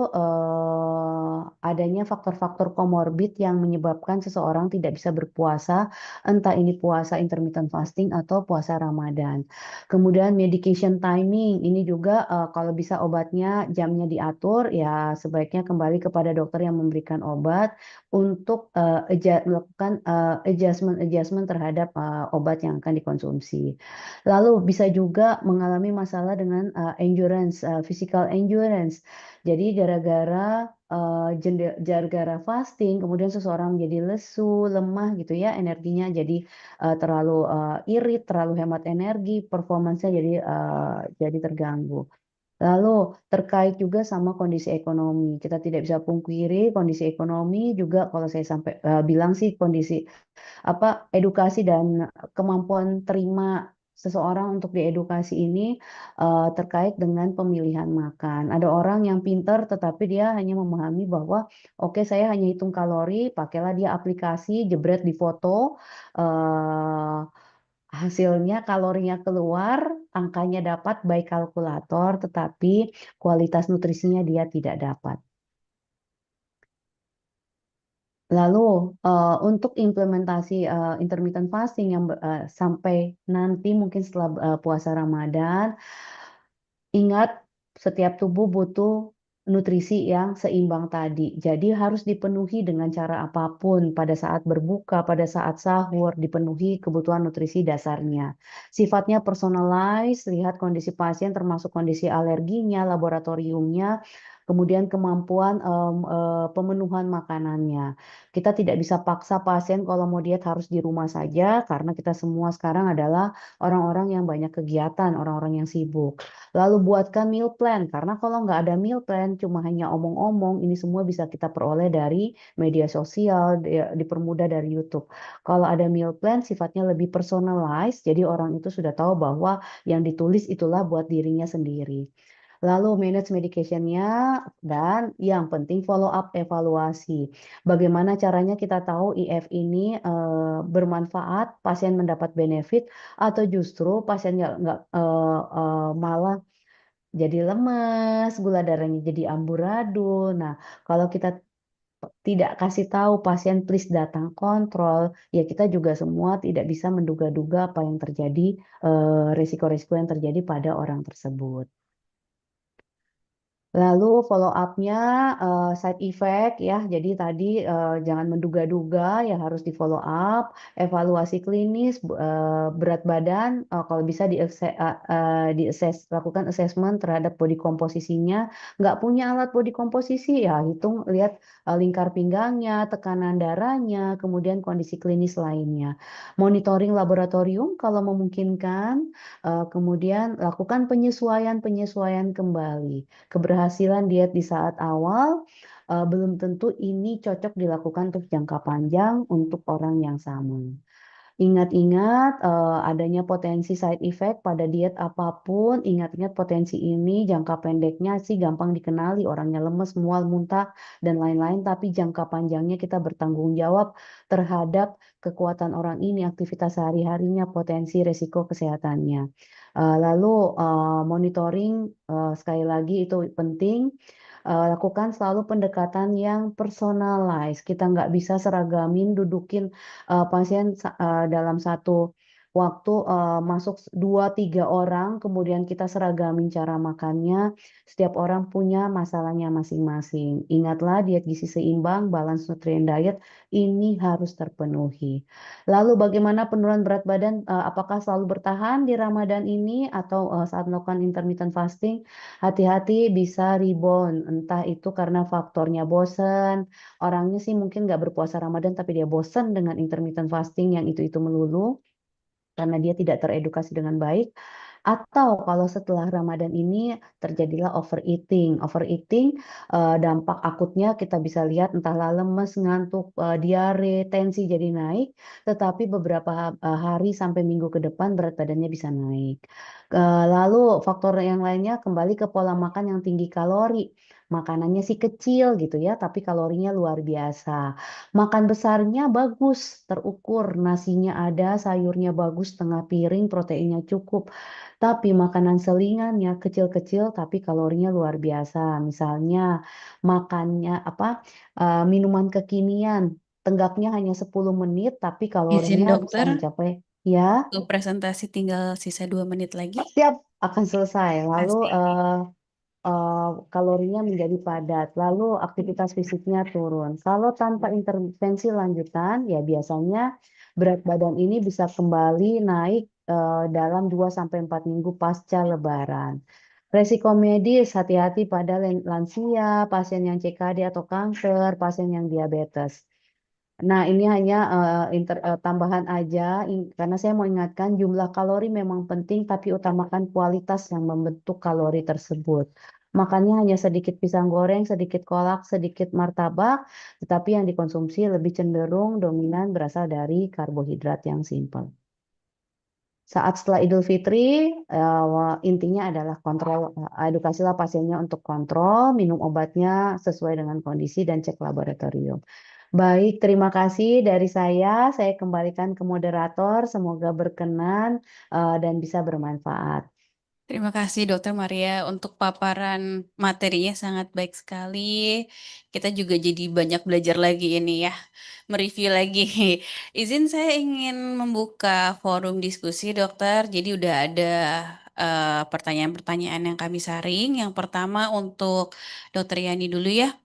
adanya faktor-faktor komorbid yang menyebabkan seseorang tidak bisa berpuasa, entah ini puasa intermittent fasting atau puasa Ramadan. Kemudian medication timing, ini juga kalau bisa obatnya jamnya diatur, ya sebaiknya kembali kepada dokter yang memberikan obat untuk melakukan adjustment terhadap obat yang akan dikonsumsi. Lalu bisa juga mengalami masalah dengan endurance, physical endurance. Jadi gara-gara fasting, kemudian seseorang menjadi lesu, lemah gitu ya, energinya jadi terlalu irit, terlalu hemat energi, performance-nya jadi terganggu. Lalu terkait juga sama kondisi ekonomi, kita tidak bisa pungkiri kondisi ekonomi juga kalau saya sampai bilang sih kondisi edukasi dan kemampuan terima seseorang untuk diedukasi ini terkait dengan pemilihan makan. Ada orang yang pinter tetapi dia hanya memahami bahwa oke, saya hanya hitung kalori, pakailah dia aplikasi, jebret di foto, eh, hasilnya kalorinya keluar, angkanya dapat by kalkulator, tetapi kualitas nutrisinya dia tidak dapat. Lalu untuk implementasi intermittent fasting yang sampai nanti mungkin setelah puasa Ramadan, ingat setiap tubuh butuh nutrisi yang seimbang tadi. Jadi harus dipenuhi dengan cara apapun pada saat berbuka, pada saat sahur, dipenuhi kebutuhan nutrisi dasarnya. Sifatnya personalized, lihat kondisi pasien termasuk kondisi alerginya, laboratoriumnya, kemudian kemampuan pemenuhan makanannya. Kita tidak bisa paksa pasien kalau mau diet harus di rumah saja karena kita semua sekarang adalah orang-orang yang banyak kegiatan, orang-orang yang sibuk. Lalu buatkan meal plan karena kalau nggak ada meal plan cuma hanya omong-omong, ini semua bisa kita peroleh dari media sosial, dipermudah dari YouTube. Kalau ada meal plan sifatnya lebih personalized, jadi orang itu sudah tahu bahwa yang ditulis itulah buat dirinya sendiri. Lalu manage medication-nya dan yang penting follow up evaluasi. Bagaimana caranya kita tahu IF ini bermanfaat, pasien mendapat benefit atau justru pasien malah jadi lemas, gula darahnya jadi amburadul. Nah, kalau kita tidak kasih tahu pasien please datang kontrol, ya kita juga semua tidak bisa menduga-duga apa yang terjadi, resiko-resiko yang terjadi pada orang tersebut. Lalu follow up-nya side effect ya. Jadi tadi jangan menduga-duga ya harus di follow up, evaluasi klinis berat badan kalau bisa lakukan assessment terhadap body komposisinya. Nggak punya alat body komposisi ya hitung lihat lingkar pinggangnya, tekanan darahnya, kemudian kondisi klinis lainnya. Monitoring laboratorium kalau memungkinkan, kemudian lakukan penyesuaian kembali. Keberhasilan diet di saat awal belum tentu ini cocok dilakukan untuk jangka panjang untuk orang yang sama. Ingat-ingat adanya potensi side effect pada diet apapun. Ingat-ingat potensi ini jangka pendeknya sih gampang dikenali, orangnya lemes, mual, muntah, dan lain-lain. Tapi jangka panjangnya kita bertanggung jawab terhadap kekuatan orang ini, aktivitas sehari-harinya, potensi resiko kesehatannya. Lalu monitoring sekali lagi itu penting. Lakukan selalu pendekatan yang personalized. Kita nggak bisa seragamin, dudukin pasien dalam satu waktu masuk 2-3 orang, kemudian kita seragamin cara makannya. Setiap orang punya masalahnya masing-masing. Ingatlah diet gizi seimbang, balance nutrient diet ini harus terpenuhi. Lalu bagaimana penurunan berat badan? Apakah selalu bertahan di Ramadan ini atau saat melakukan intermittent fasting? Hati-hati bisa rebound, entah itu karena faktornya bosen. Orangnya sih mungkin nggak berpuasa Ramadan tapi dia bosen dengan intermittent fasting yang itu melulu karena dia tidak teredukasi dengan baik. Atau kalau setelah Ramadan ini terjadilah overeating. Overeating dampak akutnya kita bisa lihat entahlah lemes, ngantuk, diare, tensi jadi naik, tetapi beberapa hari sampai minggu ke depan berat badannya bisa naik. Lalu faktor yang lainnya kembali ke pola makan yang tinggi kalori. Makanannya sih kecil gitu ya, tapi kalorinya luar biasa. Makan besarnya bagus, terukur, nasinya ada, sayurnya bagus, setengah piring, proteinnya cukup. Tapi makanan selingannya kecil-kecil tapi kalorinya luar biasa. Misalnya makannya minuman kekinian, tenggaknya hanya 10 menit tapi Izin kalorinya bisa dokter, mencapai ya, untuk presentasi tinggal sisa 2 menit lagi. siap akan selesai. Lalu Kasih. kalorinya menjadi padat, lalu aktivitas fisiknya turun. Kalau tanpa intervensi lanjutan, ya biasanya berat badan ini bisa kembali naik dalam 2 sampai 4 minggu pasca Lebaran. Resiko medis, hati-hati pada lansia, pasien yang CKD atau kanker, pasien yang diabetes. Nah, ini hanya tambahan aja, karena saya mau ingatkan jumlah kalori memang penting, tapi utamakan kualitas yang membentuk kalori tersebut. Makannya hanya sedikit pisang goreng, sedikit kolak, sedikit martabak, tetapi yang dikonsumsi lebih cenderung dominan berasal dari karbohidrat yang simpel. Saat setelah Idul Fitri, intinya adalah kontrol, edukasilah pasiennya untuk kontrol, minum obatnya sesuai dengan kondisi dan cek laboratorium. Baik, terima kasih dari saya. Saya kembalikan ke moderator. Semoga berkenan dan bisa bermanfaat. Terima kasih Dokter Maria untuk paparan materinya sangat baik sekali. Kita juga jadi banyak belajar lagi ini ya, mereview lagi. Izin saya ingin membuka forum diskusi Dokter. Jadi udah ada pertanyaan-pertanyaan yang kami saring. Yang pertama untuk Dokter Yani dulu ya.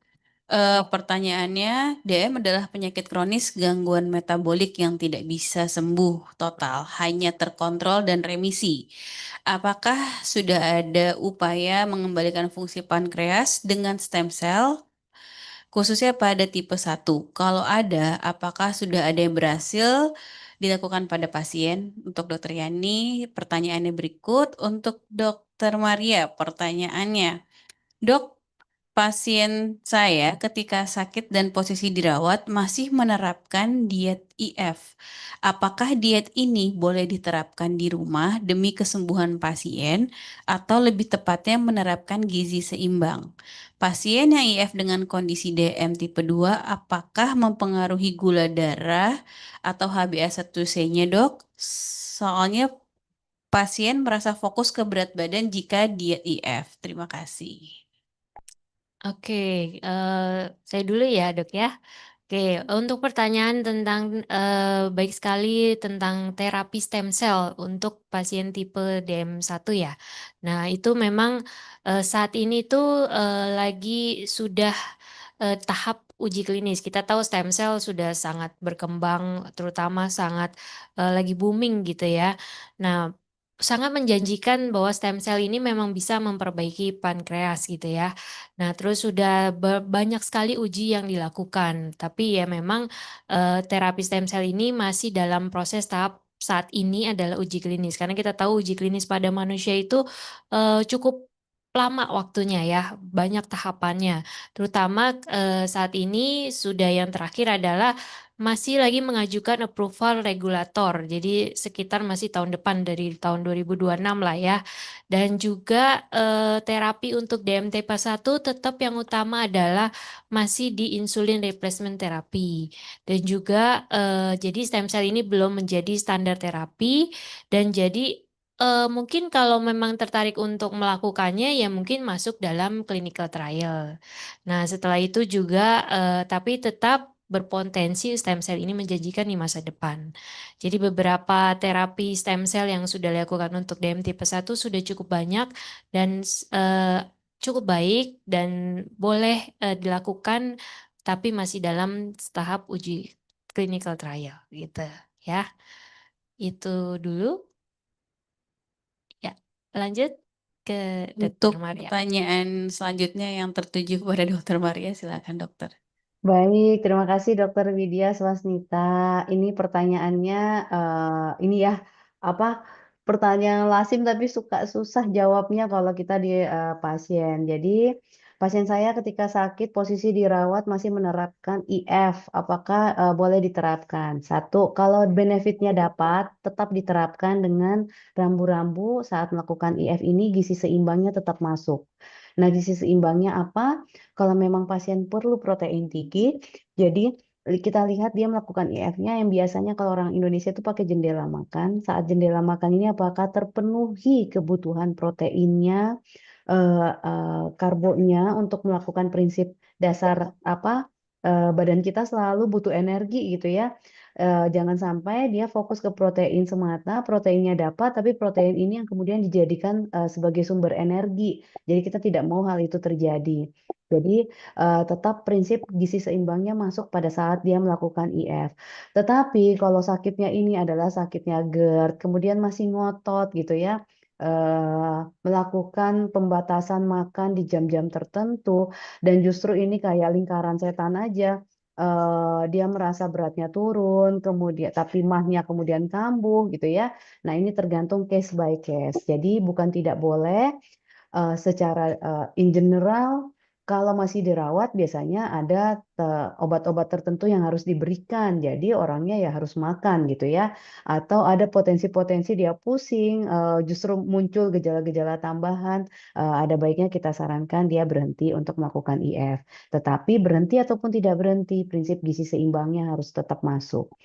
Pertanyaannya, DM adalah penyakit kronis gangguan metabolik yang tidak bisa sembuh total, hanya terkontrol dan remisi. Apakah sudah ada upaya mengembalikan fungsi pankreas dengan stem cell, khususnya pada tipe 1? Kalau ada, apakah sudah ada yang berhasil dilakukan pada pasien? Untuk Dokter Yani, pertanyaannya berikut. Untuk Dokter Maria, pertanyaannya, Dok, pasien saya ketika sakit dan posisi dirawat masih menerapkan diet IF. Apakah diet ini boleh diterapkan di rumah demi kesembuhan pasien atau lebih tepatnya menerapkan gizi seimbang? Pasien yang IF dengan kondisi DM tipe 2 apakah mempengaruhi gula darah atau HbA1c-nya, Dok? Soalnya pasien merasa fokus ke berat badan jika diet IF. Terima kasih. Oke, saya dulu ya dok ya. Oke, untuk pertanyaan tentang baik sekali tentang terapi stem cell untuk pasien tipe DM1 ya. Nah, itu memang saat ini tuh lagi sudah tahap uji klinis. Kita tahu stem cell sudah sangat berkembang, terutama sangat lagi booming gitu ya. Nah, sangat menjanjikan bahwa stem cell ini memang bisa memperbaiki pankreas gitu ya. Nah, terus sudah banyak sekali uji yang dilakukan, tapi ya memang terapi stem cell ini masih dalam proses tahap saat ini adalah uji klinis. Karena kita tahu uji klinis pada manusia itu cukup lama waktunya ya, banyak tahapannya. Terutama saat ini sudah yang terakhir adalah masih lagi mengajukan approval regulator. Jadi sekitar masih tahun depan dari tahun 2026 lah ya. Dan juga terapi untuk DMT pas 1 tetap yang utama adalah masih di insulin replacement therapy. Dan juga jadi stem cell ini belum menjadi standar terapi dan jadi mungkin kalau memang tertarik untuk melakukannya ya mungkin masuk dalam clinical trial. Nah, setelah itu juga tapi tetap berpotensi stem cell ini menjanjikan di masa depan. Jadi beberapa terapi stem cell yang sudah dilakukan untuk DM tipe 1 sudah cukup banyak dan cukup baik dan boleh dilakukan tapi masih dalam tahap uji clinical trial gitu ya. Itu dulu. Ya, lanjut ke Dr. Untuk Maria. pertanyaan selanjutnya yang tertuju kepada Dokter Maria, silakan dokter. Baik, terima kasih Dokter Widya Swasnita. Ini pertanyaannya, ini ya, apa pertanyaan lazim tapi suka susah jawabnya kalau kita di pasien. Jadi pasien saya ketika sakit posisi dirawat masih menerapkan IF, apakah boleh diterapkan? Satu, kalau benefitnya dapat, tetap diterapkan dengan rambu-rambu saat melakukan IF ini gizi seimbangnya tetap masuk. Nah, gizi seimbangnya apa? Kalau memang pasien perlu protein tinggi, jadi kita lihat dia melakukan IF-nya yang biasanya kalau orang Indonesia itu pakai jendela makan. Saat jendela makan ini apakah terpenuhi kebutuhan proteinnya, karbonya untuk melakukan prinsip dasar apa badan kita selalu butuh energi gitu ya. Jangan sampai dia fokus ke protein semata, proteinnya dapat, tapi protein ini yang kemudian dijadikan sebagai sumber energi. Jadi kita tidak mau hal itu terjadi. Jadi tetap prinsip gizi seimbangnya masuk pada saat dia melakukan IF. Tetapi kalau sakitnya ini adalah sakitnya GERD, kemudian masih ngotot gitu ya, melakukan pembatasan makan di jam-jam tertentu, dan justru ini kayak lingkaran setan aja. Dia merasa beratnya turun, kemudian tapi mahnya kemudian kambuh gitu ya. Nah ini tergantung case by case. Jadi bukan tidak boleh secara in general, kalau masih dirawat biasanya ada obat-obat tertentu yang harus diberikan. Jadi orangnya ya harus makan gitu ya. Atau ada potensi-potensi dia pusing, justru muncul gejala-gejala tambahan. Ada baiknya kita sarankan dia berhenti untuk melakukan IF. Tetapi berhenti ataupun tidak berhenti, prinsip gizi seimbangnya harus tetap masuk.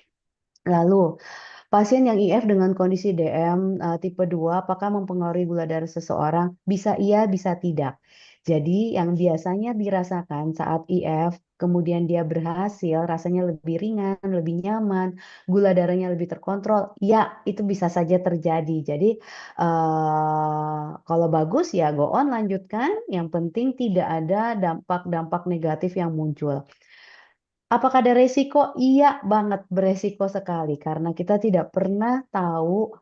Lalu pasien yang IF dengan kondisi DM tipe 2, apakah mempengaruhi gula darah seseorang? Bisa iya, bisa tidak. Jadi yang biasanya dirasakan saat IF, kemudian dia berhasil, rasanya lebih ringan, lebih nyaman, gula darahnya lebih terkontrol, ya itu bisa saja terjadi. Jadi kalau bagus ya go on lanjutkan, yang penting tidak ada dampak-dampak negatif yang muncul. Apakah ada resiko? Iya banget, beresiko sekali karena kita tidak pernah tahu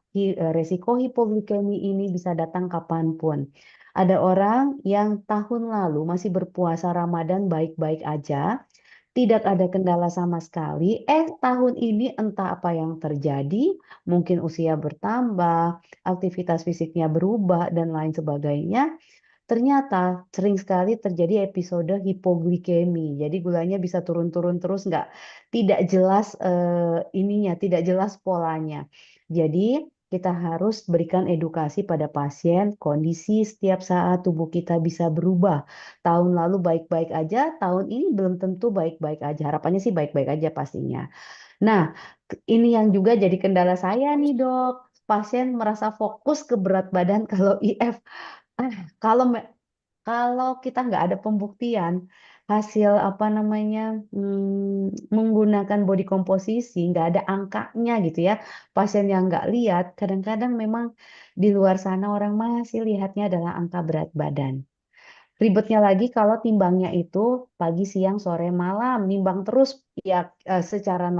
resiko hipoglikemi ini bisa datang kapanpun. Ada orang yang tahun lalu masih berpuasa Ramadan baik-baik aja, tidak ada kendala sama sekali. Tahun ini entah apa yang terjadi, mungkin usia bertambah, aktivitas fisiknya berubah dan lain sebagainya. Ternyata sering sekali terjadi episode hipoglikemi. Jadi gulanya bisa turun-turun terus, tidak jelas ininya, tidak jelas polanya. Jadi kita harus berikan edukasi pada pasien, kondisi setiap saat tubuh kita bisa berubah. Tahun lalu baik-baik aja, tahun ini belum tentu baik-baik aja. Harapannya sih baik-baik aja pastinya. Nah, ini yang juga jadi kendala saya nih dok. Pasien merasa fokus ke berat badan kalau IF. Kalau kalau kita nggak ada pembuktian hasil apa namanya menggunakan body komposisi, nggak ada angkanya gitu ya, pasien yang nggak lihat, kadang-kadang memang di luar sana orang masih lihatnya adalah angka berat badan. Ribetnya lagi kalau timbangnya itu pagi, siang, sore, malam, nimbang terus ya secara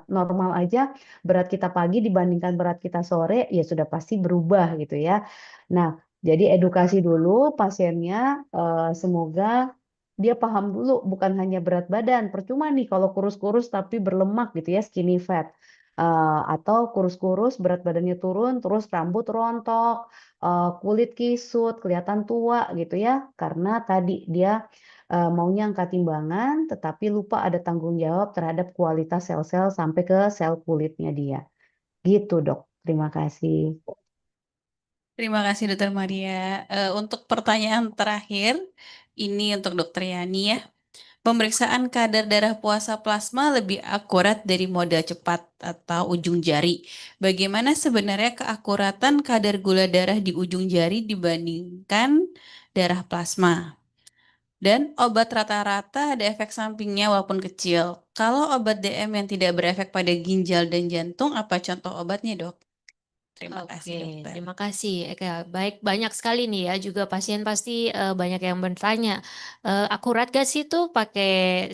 normal aja berat kita pagi dibandingkan berat kita sore ya sudah pasti berubah gitu ya. Nah, jadi edukasi dulu pasiennya, semoga dia paham dulu bukan hanya berat badan. Percuma nih kalau kurus-kurus tapi berlemak gitu ya, skinny fat. Atau kurus-kurus berat badannya turun terus rambut rontok, kulit kisut, kelihatan tua gitu ya, karena tadi dia maunya angkat timbangan, tetapi lupa ada tanggung jawab terhadap kualitas sel-sel sampai ke sel kulitnya dia. Gitu dok, terima kasih. Terima kasih Dokter Maria. Untuk pertanyaan terakhir, ini untuk Dokter Yani ya. Pemeriksaan kadar darah puasa plasma lebih akurat dari model cepat atau ujung jari. Bagaimana sebenarnya keakuratan kadar gula darah di ujung jari dibandingkan darah plasma? Dan obat rata-rata ada efek sampingnya walaupun kecil. Kalau obat DM yang tidak berefek pada ginjal dan jantung, apa contoh obatnya, Dok? Terima kasih, Oke, Dokter. terima kasih. Eka. Baik, banyak sekali nih ya juga pasien pasti banyak yang bertanya, akurat gak sih tuh pakai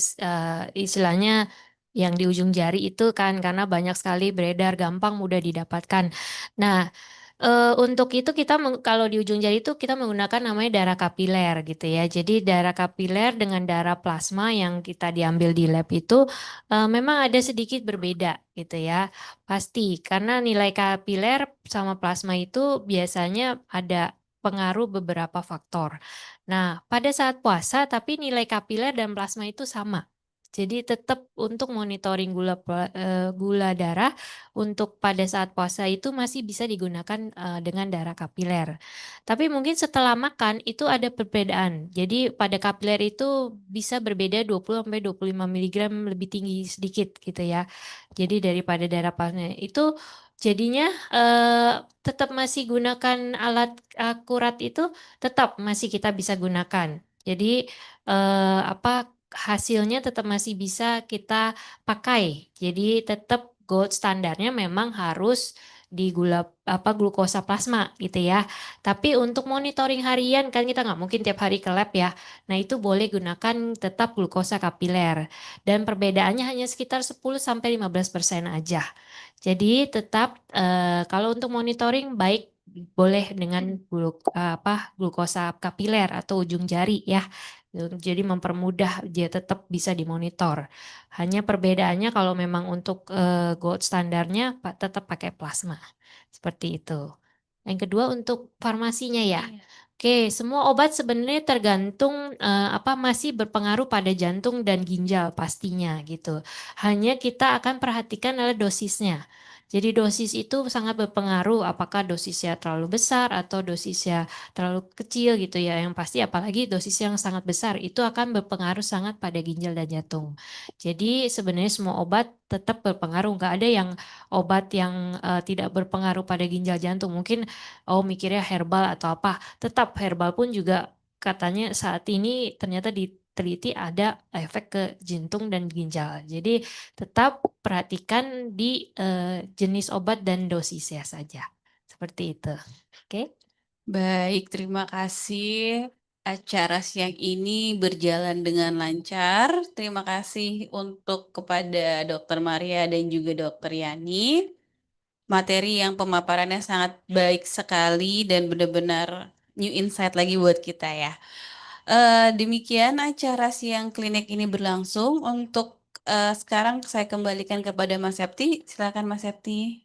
istilahnya yang di ujung jari itu kan karena banyak sekali beredar gampang mudah didapatkan. Nah, Untuk itu kita kalau di ujung jari itu kita menggunakan namanya darah kapiler gitu ya. Jadi darah kapiler dengan darah plasma yang kita diambil di lab itu memang ada sedikit berbeda gitu ya. Pasti karena nilai kapiler sama plasma itu biasanya ada pengaruh beberapa faktor. Nah, pada saat puasa tapi nilai kapiler dan plasma itu sama. Jadi tetap untuk monitoring gula darah untuk pada saat puasa itu masih bisa digunakan dengan darah kapiler. Tapi mungkin setelah makan itu ada perbedaan. Jadi pada kapiler itu bisa berbeda 20 sampai 25 mg lebih tinggi sedikit gitu ya. Jadi daripada darah plasma itu jadinya tetap masih gunakan alat akurat itu tetap masih kita bisa gunakan. Jadi apa hasilnya tetap masih bisa kita pakai. Jadi tetap gold standarnya memang harus di glukosa plasma gitu ya. Tapi untuk monitoring harian kan kita nggak mungkin tiap hari ke lab ya. Nah itu boleh gunakan tetap glukosa kapiler. Dan perbedaannya hanya sekitar 10 sampai 15% aja. Jadi tetap kalau untuk monitoring baik boleh dengan glukosa kapiler atau ujung jari ya. Jadi mempermudah dia tetap bisa dimonitor. Hanya perbedaannya kalau memang untuk gold standarnya tetap pakai plasma. Seperti itu. Yang kedua untuk farmasinya ya. Oke, semua obat sebenarnya tergantung masih berpengaruh pada jantung dan ginjal pastinya gitu. Hanya kita akan perhatikan adalah dosisnya. Jadi dosis itu sangat berpengaruh apakah dosisnya terlalu besar atau dosisnya terlalu kecil gitu ya. Yang pasti apalagi dosis yang sangat besar itu akan berpengaruh sangat pada ginjal dan jantung. Jadi sebenarnya semua obat tetap berpengaruh. Nggak ada yang obat yang tidak berpengaruh pada ginjal jantung. Mungkin mikirnya herbal atau apa. Tetap herbal pun juga katanya saat ini ternyata diteliti ada efek ke jantung dan ginjal. Jadi tetap perhatikan di jenis obat dan dosisnya saja. Seperti itu. Oke. Baik, terima kasih. Acara siang ini berjalan dengan lancar. Terima kasih untuk kepada Dr. Maria dan juga Dr. Yani. Materi yang pemaparannya sangat baik sekali dan benar-benar new insight lagi buat kita ya. Demikian acara siang klinik ini berlangsung. Untuk sekarang saya kembalikan kepada Mas Septi. Silakan Mas Septi.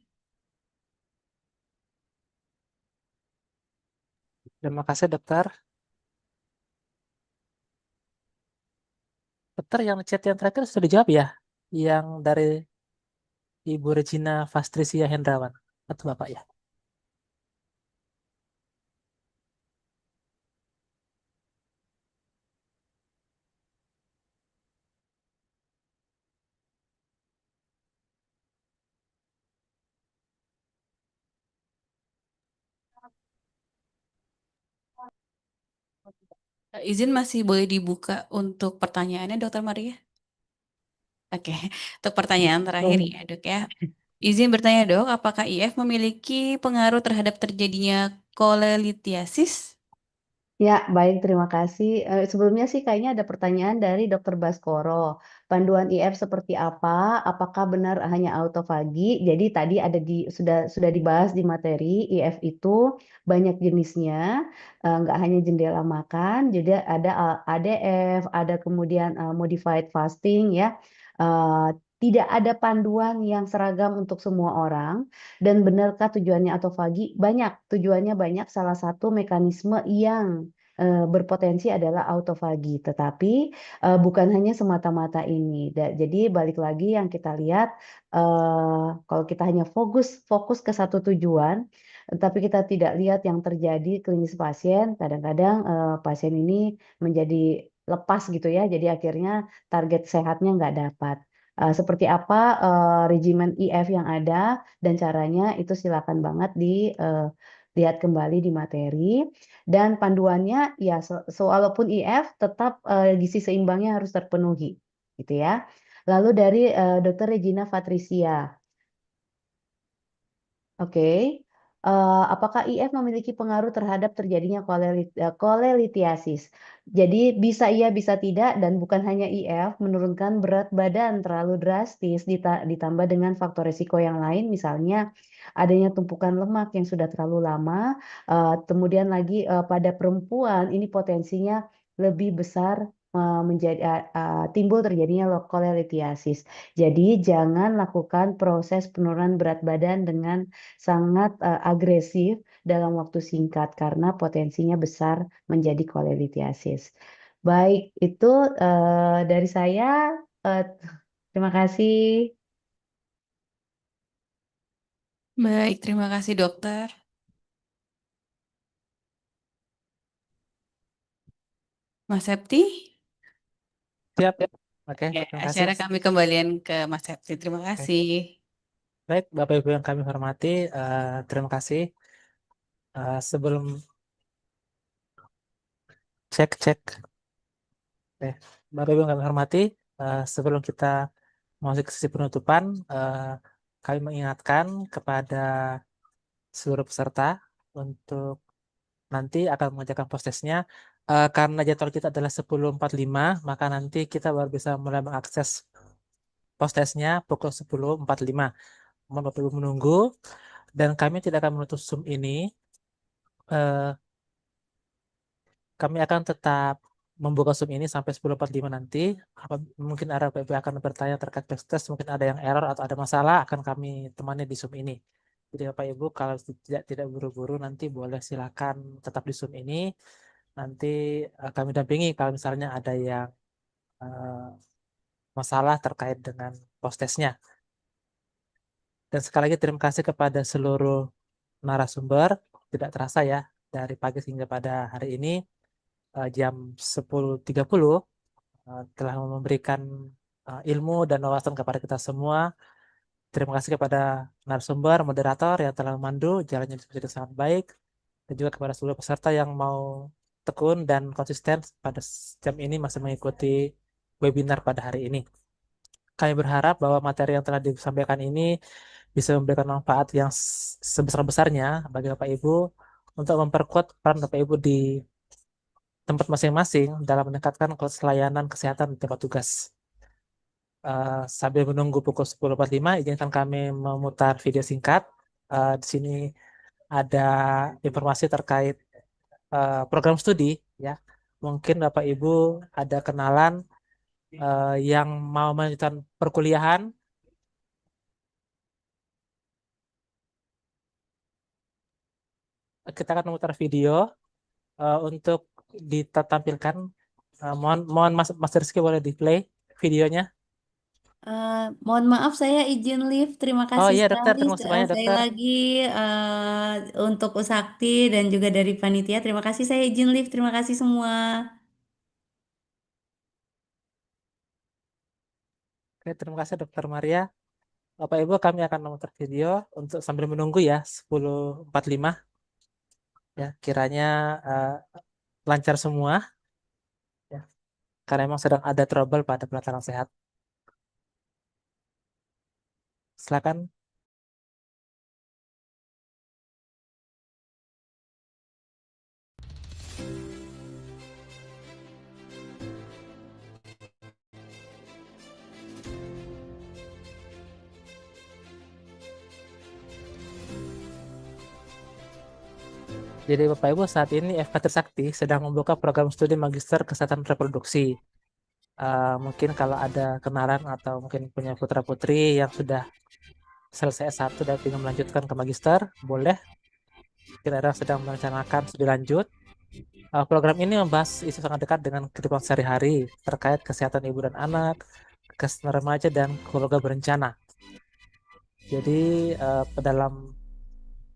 Terima kasih dokter. Dokter yang chat yang terakhir sudah dijawab ya? Yang dari Ibu Regina Fastrisia Hendrawan atau Bapak ya? Izin masih boleh dibuka untuk pertanyaannya, Dr. Maria? Oke, untuk pertanyaan terakhir ya, Dok ya. Izin bertanya, Dok, apakah IF memiliki pengaruh terhadap terjadinya kolelitiasis? Ya, baik, terima kasih. Sebelumnya sih kayaknya ada pertanyaan dari Dr. Baskoro. Panduan IF seperti apa? Apakah benar hanya autofagi? Jadi tadi sudah dibahas di materi IF itu banyak jenisnya, nggak hanya jendela makan, jadi ada ADF, ada kemudian modified fasting ya. Tidak ada panduan yang seragam untuk semua orang. Dan benarkah tujuannya autofagi? Banyak, tujuannya banyak. Salah satu mekanisme yang berpotensi adalah autofagi, tetapi bukan hanya semata-mata ini. Jadi balik lagi yang kita lihat, kalau kita hanya fokus ke satu tujuan, tapi kita tidak lihat yang terjadi klinis pasien, kadang-kadang pasien ini menjadi lepas gitu ya, jadi akhirnya target sehatnya nggak dapat. Seperti apa regimen IF yang ada dan caranya itu silakan banget lihat kembali di materi. Dan panduannya ya walaupun IF tetap gizi seimbangnya harus terpenuhi gitu ya. Lalu dari Dr. Regina Fatricia. Oke. apakah IF memiliki pengaruh terhadap terjadinya kolelitiasis? Jadi bisa iya, bisa tidak, dan bukan hanya IF, menurunkan berat badan terlalu drastis ditambah dengan faktor risiko yang lain, misalnya adanya tumpukan lemak yang sudah terlalu lama, kemudian lagi pada perempuan ini potensinya lebih besar timbul terjadinya kolelitiasis. Jadi jangan lakukan proses penurunan berat badan dengan sangat agresif dalam waktu singkat karena potensinya besar menjadi kolelitiasis. Baik, itu dari saya. Eh, terima kasih. Baik, terima kasih dokter. Mas Septi? Siap. Oke, Ya, terima kasih. acara kami kembalian ke Mas Septi. Terima Oke. kasih. Baik, Bapak Ibu yang kami hormati, terima kasih. Sebelum cek. Bapak Ibu yang kami hormati, sebelum kita masuk ke sesi penutupan, kami mengingatkan kepada seluruh peserta untuk nanti akan mengerjakan prosesnya. Karena jadwal kita adalah 10.45, maka nanti kita baru bisa mulai mengakses prosesnya pukul 10.45. Mohon Bapak Ibu menunggu, dan kami tidak akan menutup Zoom ini. Kami akan tetap membuka Zoom ini sampai 10.45 nanti. Mungkin ada Bapak Ibu akan bertanya terkait backstage, mungkin ada yang error atau ada masalah, akan kami temani di Zoom ini. Jadi Bapak Ibu kalau tidak buru-buru nanti boleh silakan tetap di Zoom ini. Nanti kami dampingi kalau misalnya ada yang masalah terkait dengan postesnya. Dan sekali lagi terima kasih kepada seluruh narasumber. Tidak terasa ya, dari pagi hingga pada hari ini jam 10.30 telah memberikan ilmu dan wawasan kepada kita semua. Terima kasih kepada narasumber, moderator yang telah memandu jalannya diskusi dengan sangat baik, dan juga kepada seluruh peserta yang mau tekun dan konsisten pada jam ini masih mengikuti webinar pada hari ini. Kami berharap bahwa materi yang telah disampaikan ini bisa memberikan manfaat yang sebesar-besarnya bagi Bapak Ibu untuk memperkuat peran Bapak Ibu di tempat masing-masing dalam meningkatkan kualitas layanan kesehatan di tempat tugas. Sambil menunggu pukul 10.45, izinkan kami memutar video singkat. Di sini ada informasi terkait program studi, ya. Mungkin Bapak Ibu ada kenalan yang mau melanjutkan perkuliahan. Kita akan memutar video untuk ditampilkan. Mohon Mas Rizky boleh di play videonya. Mohon maaf, saya izin live. Terima Oh kasih iya dokter, sekali terima kasih banyak sekali dokter. lagi untuk Usakti dan juga dari panitia. Terima kasih, saya izin live. Terima kasih semua. Oke, terima kasih dokter Maria. Bapak Ibu, kami akan memutar video untuk sambil menunggu ya 10.45. Ya, kiranya lancar semua ya. Karena memang sedang ada trouble pada pelataran sehat. Silakan. Jadi Bapak Ibu, saat ini FK Trisakti sedang membuka program studi Magister Kesehatan Reproduksi. Mungkin kalau ada kenalan atau mungkin punya putra-putri yang sudah selesai S1 dan ingin melanjutkan ke Magister, boleh. Kita sedang merencanakan studi lanjut. Program ini membahas isu sangat dekat dengan kehidupan sehari-hari terkait kesehatan ibu dan anak, kesehatan remaja, dan keluarga berencana. Jadi dalam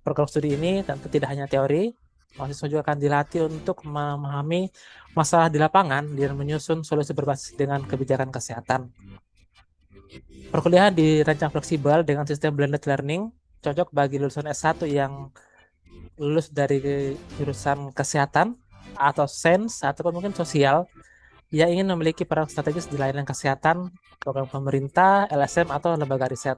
program studi ini tentu tidak hanya teori, mahasiswa juga akan dilatih untuk memahami masalah di lapangan dan menyusun solusi berbasis dengan kebijakan kesehatan. Perkuliahan dirancang fleksibel dengan sistem blended learning, cocok bagi lulusan S1 yang lulus dari jurusan kesehatan atau sains ataupun mungkin sosial yang ingin memiliki peran strategis di layanan kesehatan, program pemerintah, LSM, atau lembaga riset.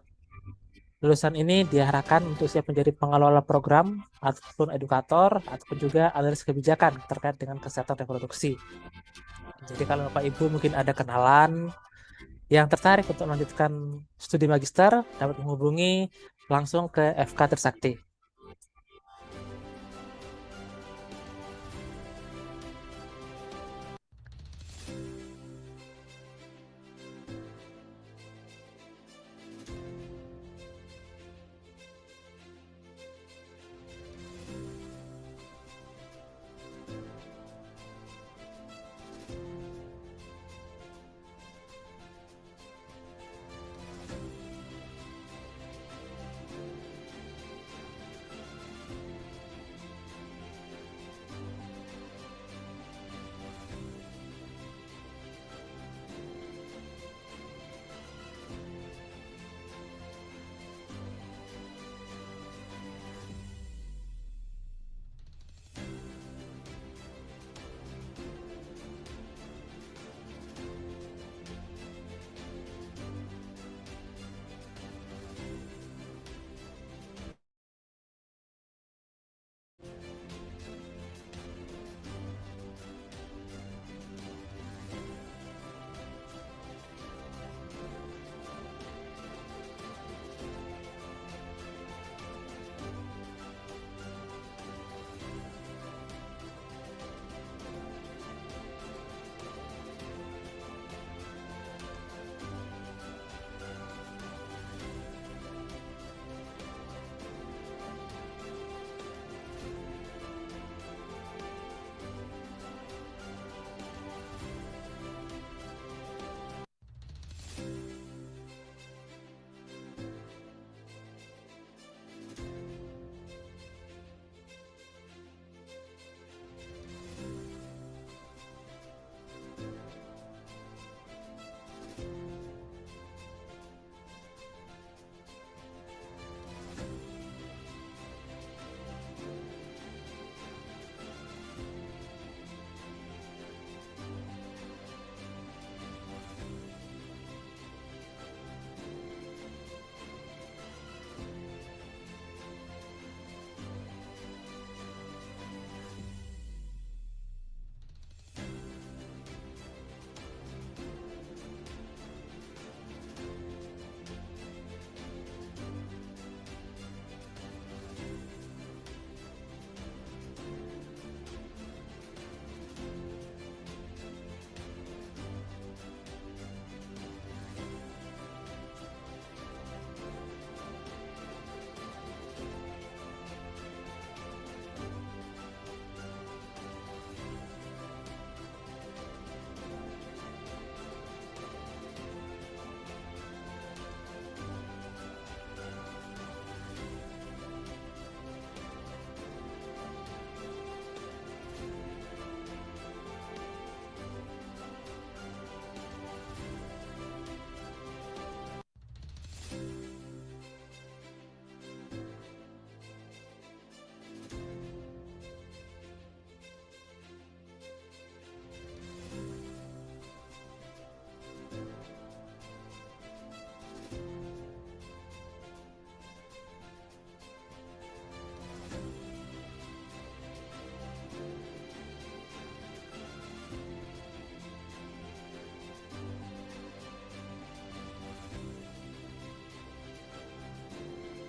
Lulusan ini diarahkan untuk siap menjadi pengelola program ataupun edukator ataupun juga analis kebijakan terkait dengan kesehatan reproduksi. Jadi kalau Bapak Ibu mungkin ada kenalan yang tertarik untuk melanjutkan studi magister, dapat menghubungi langsung ke FK Trisakti.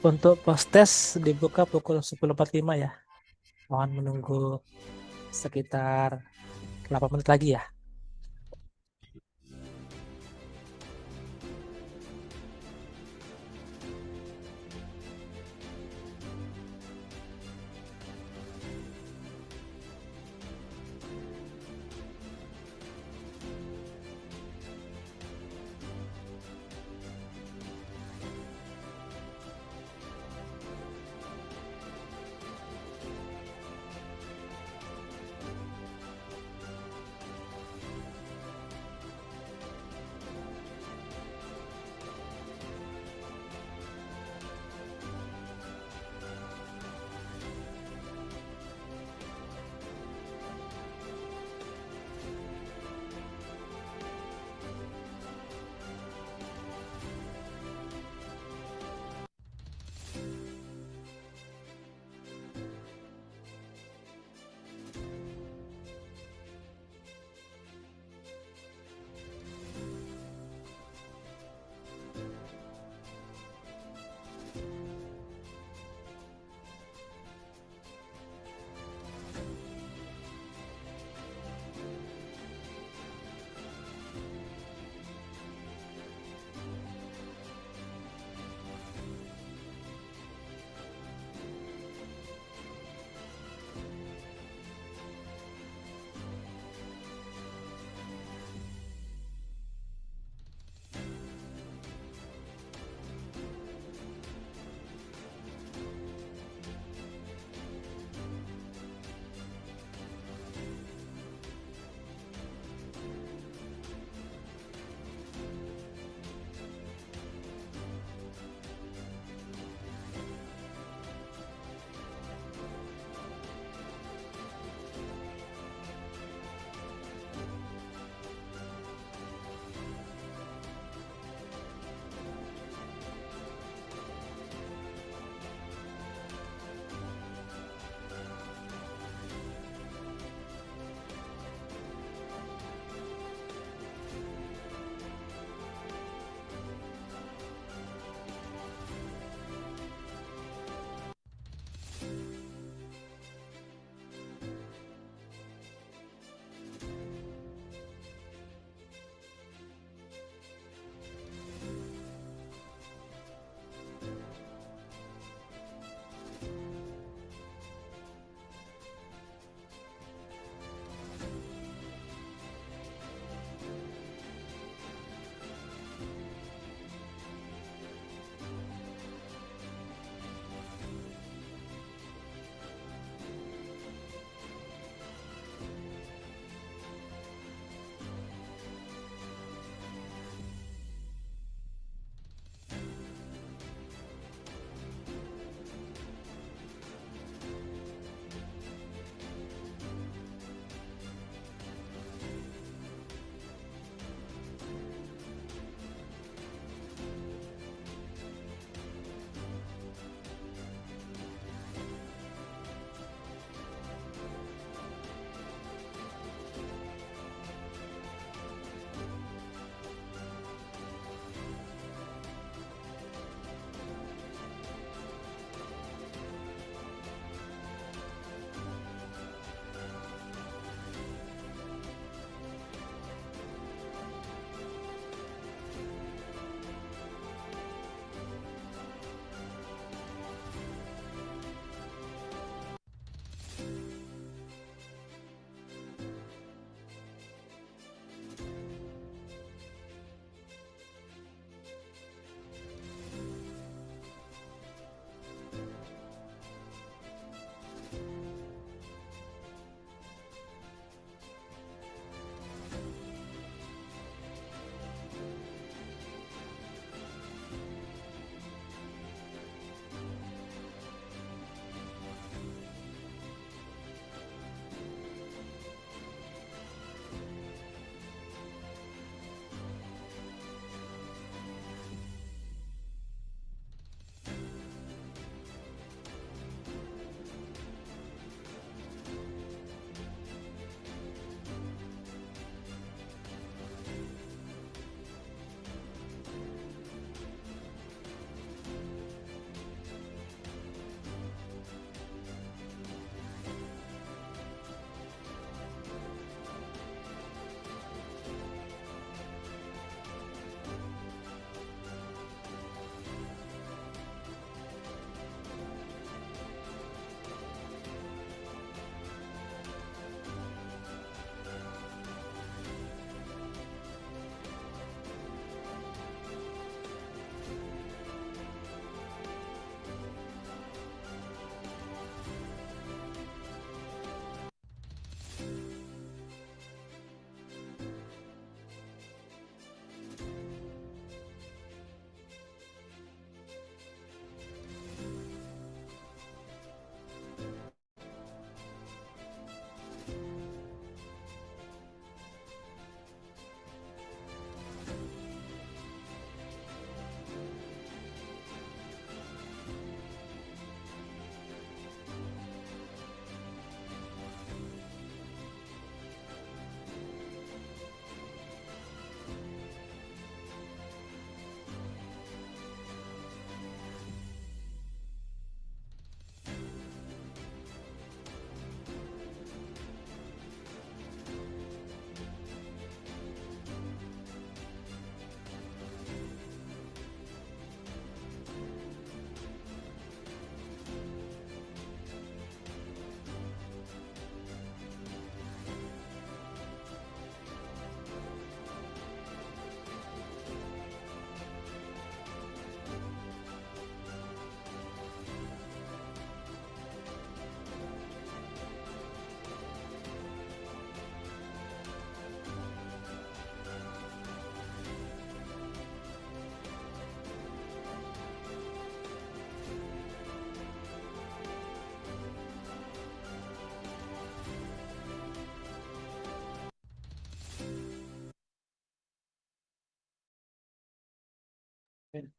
Untuk post-test dibuka pukul 10.45 ya. Mohon menunggu sekitar 8 menit lagi ya.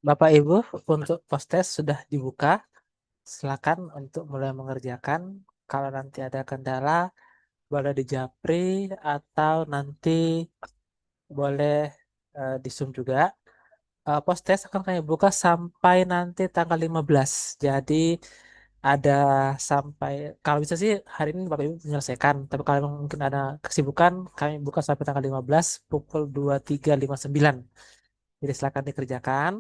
Bapak Ibu, untuk post-test sudah dibuka. Silakan untuk mulai mengerjakan. Kalau nanti ada kendala, boleh di japri atau nanti boleh di Zoom juga. Post-test akan kami buka sampai nanti tanggal 15. Jadi ada sampai, kalau bisa sih hari ini Bapak Ibu menyelesaikan. Tapi kalau memang mungkin ada kesibukan, kami buka sampai tanggal 15 pukul 23.59. Jadi silakan dikerjakan.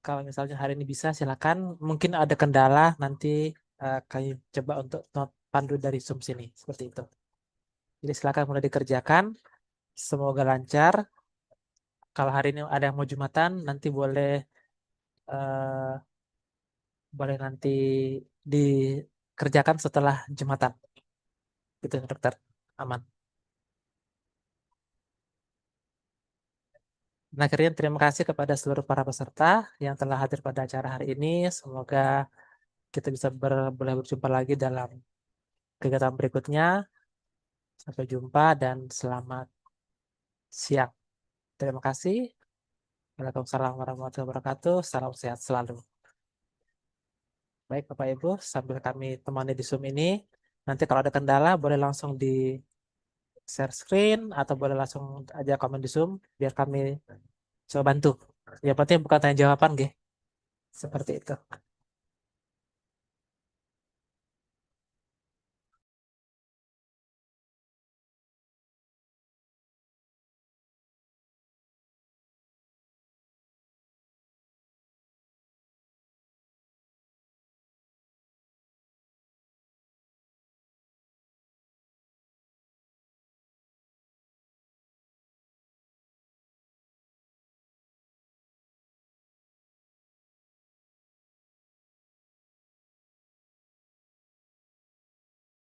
Kalau misalnya hari ini bisa, silakan. Mungkin ada kendala, nanti kami coba untuk pandu dari Zoom sini. Seperti itu. Jadi silakan mulai dikerjakan. Semoga lancar. Kalau hari ini ada yang mau Jumatan, nanti eh, boleh nanti dikerjakan setelah Jumatan. Gitu, dokter. Aman. Nah, akhirnya terima kasih kepada seluruh para peserta yang telah hadir pada acara hari ini. Semoga kita bisa boleh berjumpa lagi dalam kegiatan berikutnya. Sampai jumpa dan selamat siang. Terima kasih. Waalaikumsalam warahmatullahi wabarakatuh. Salam sehat selalu. Baik, Bapak Ibu, sambil kami temani di Zoom ini, nanti kalau ada kendala boleh langsung di share screen atau boleh langsung aja komen di Zoom biar kami coba bantu. Yang penting bukan tanya jawaban, Seperti itu.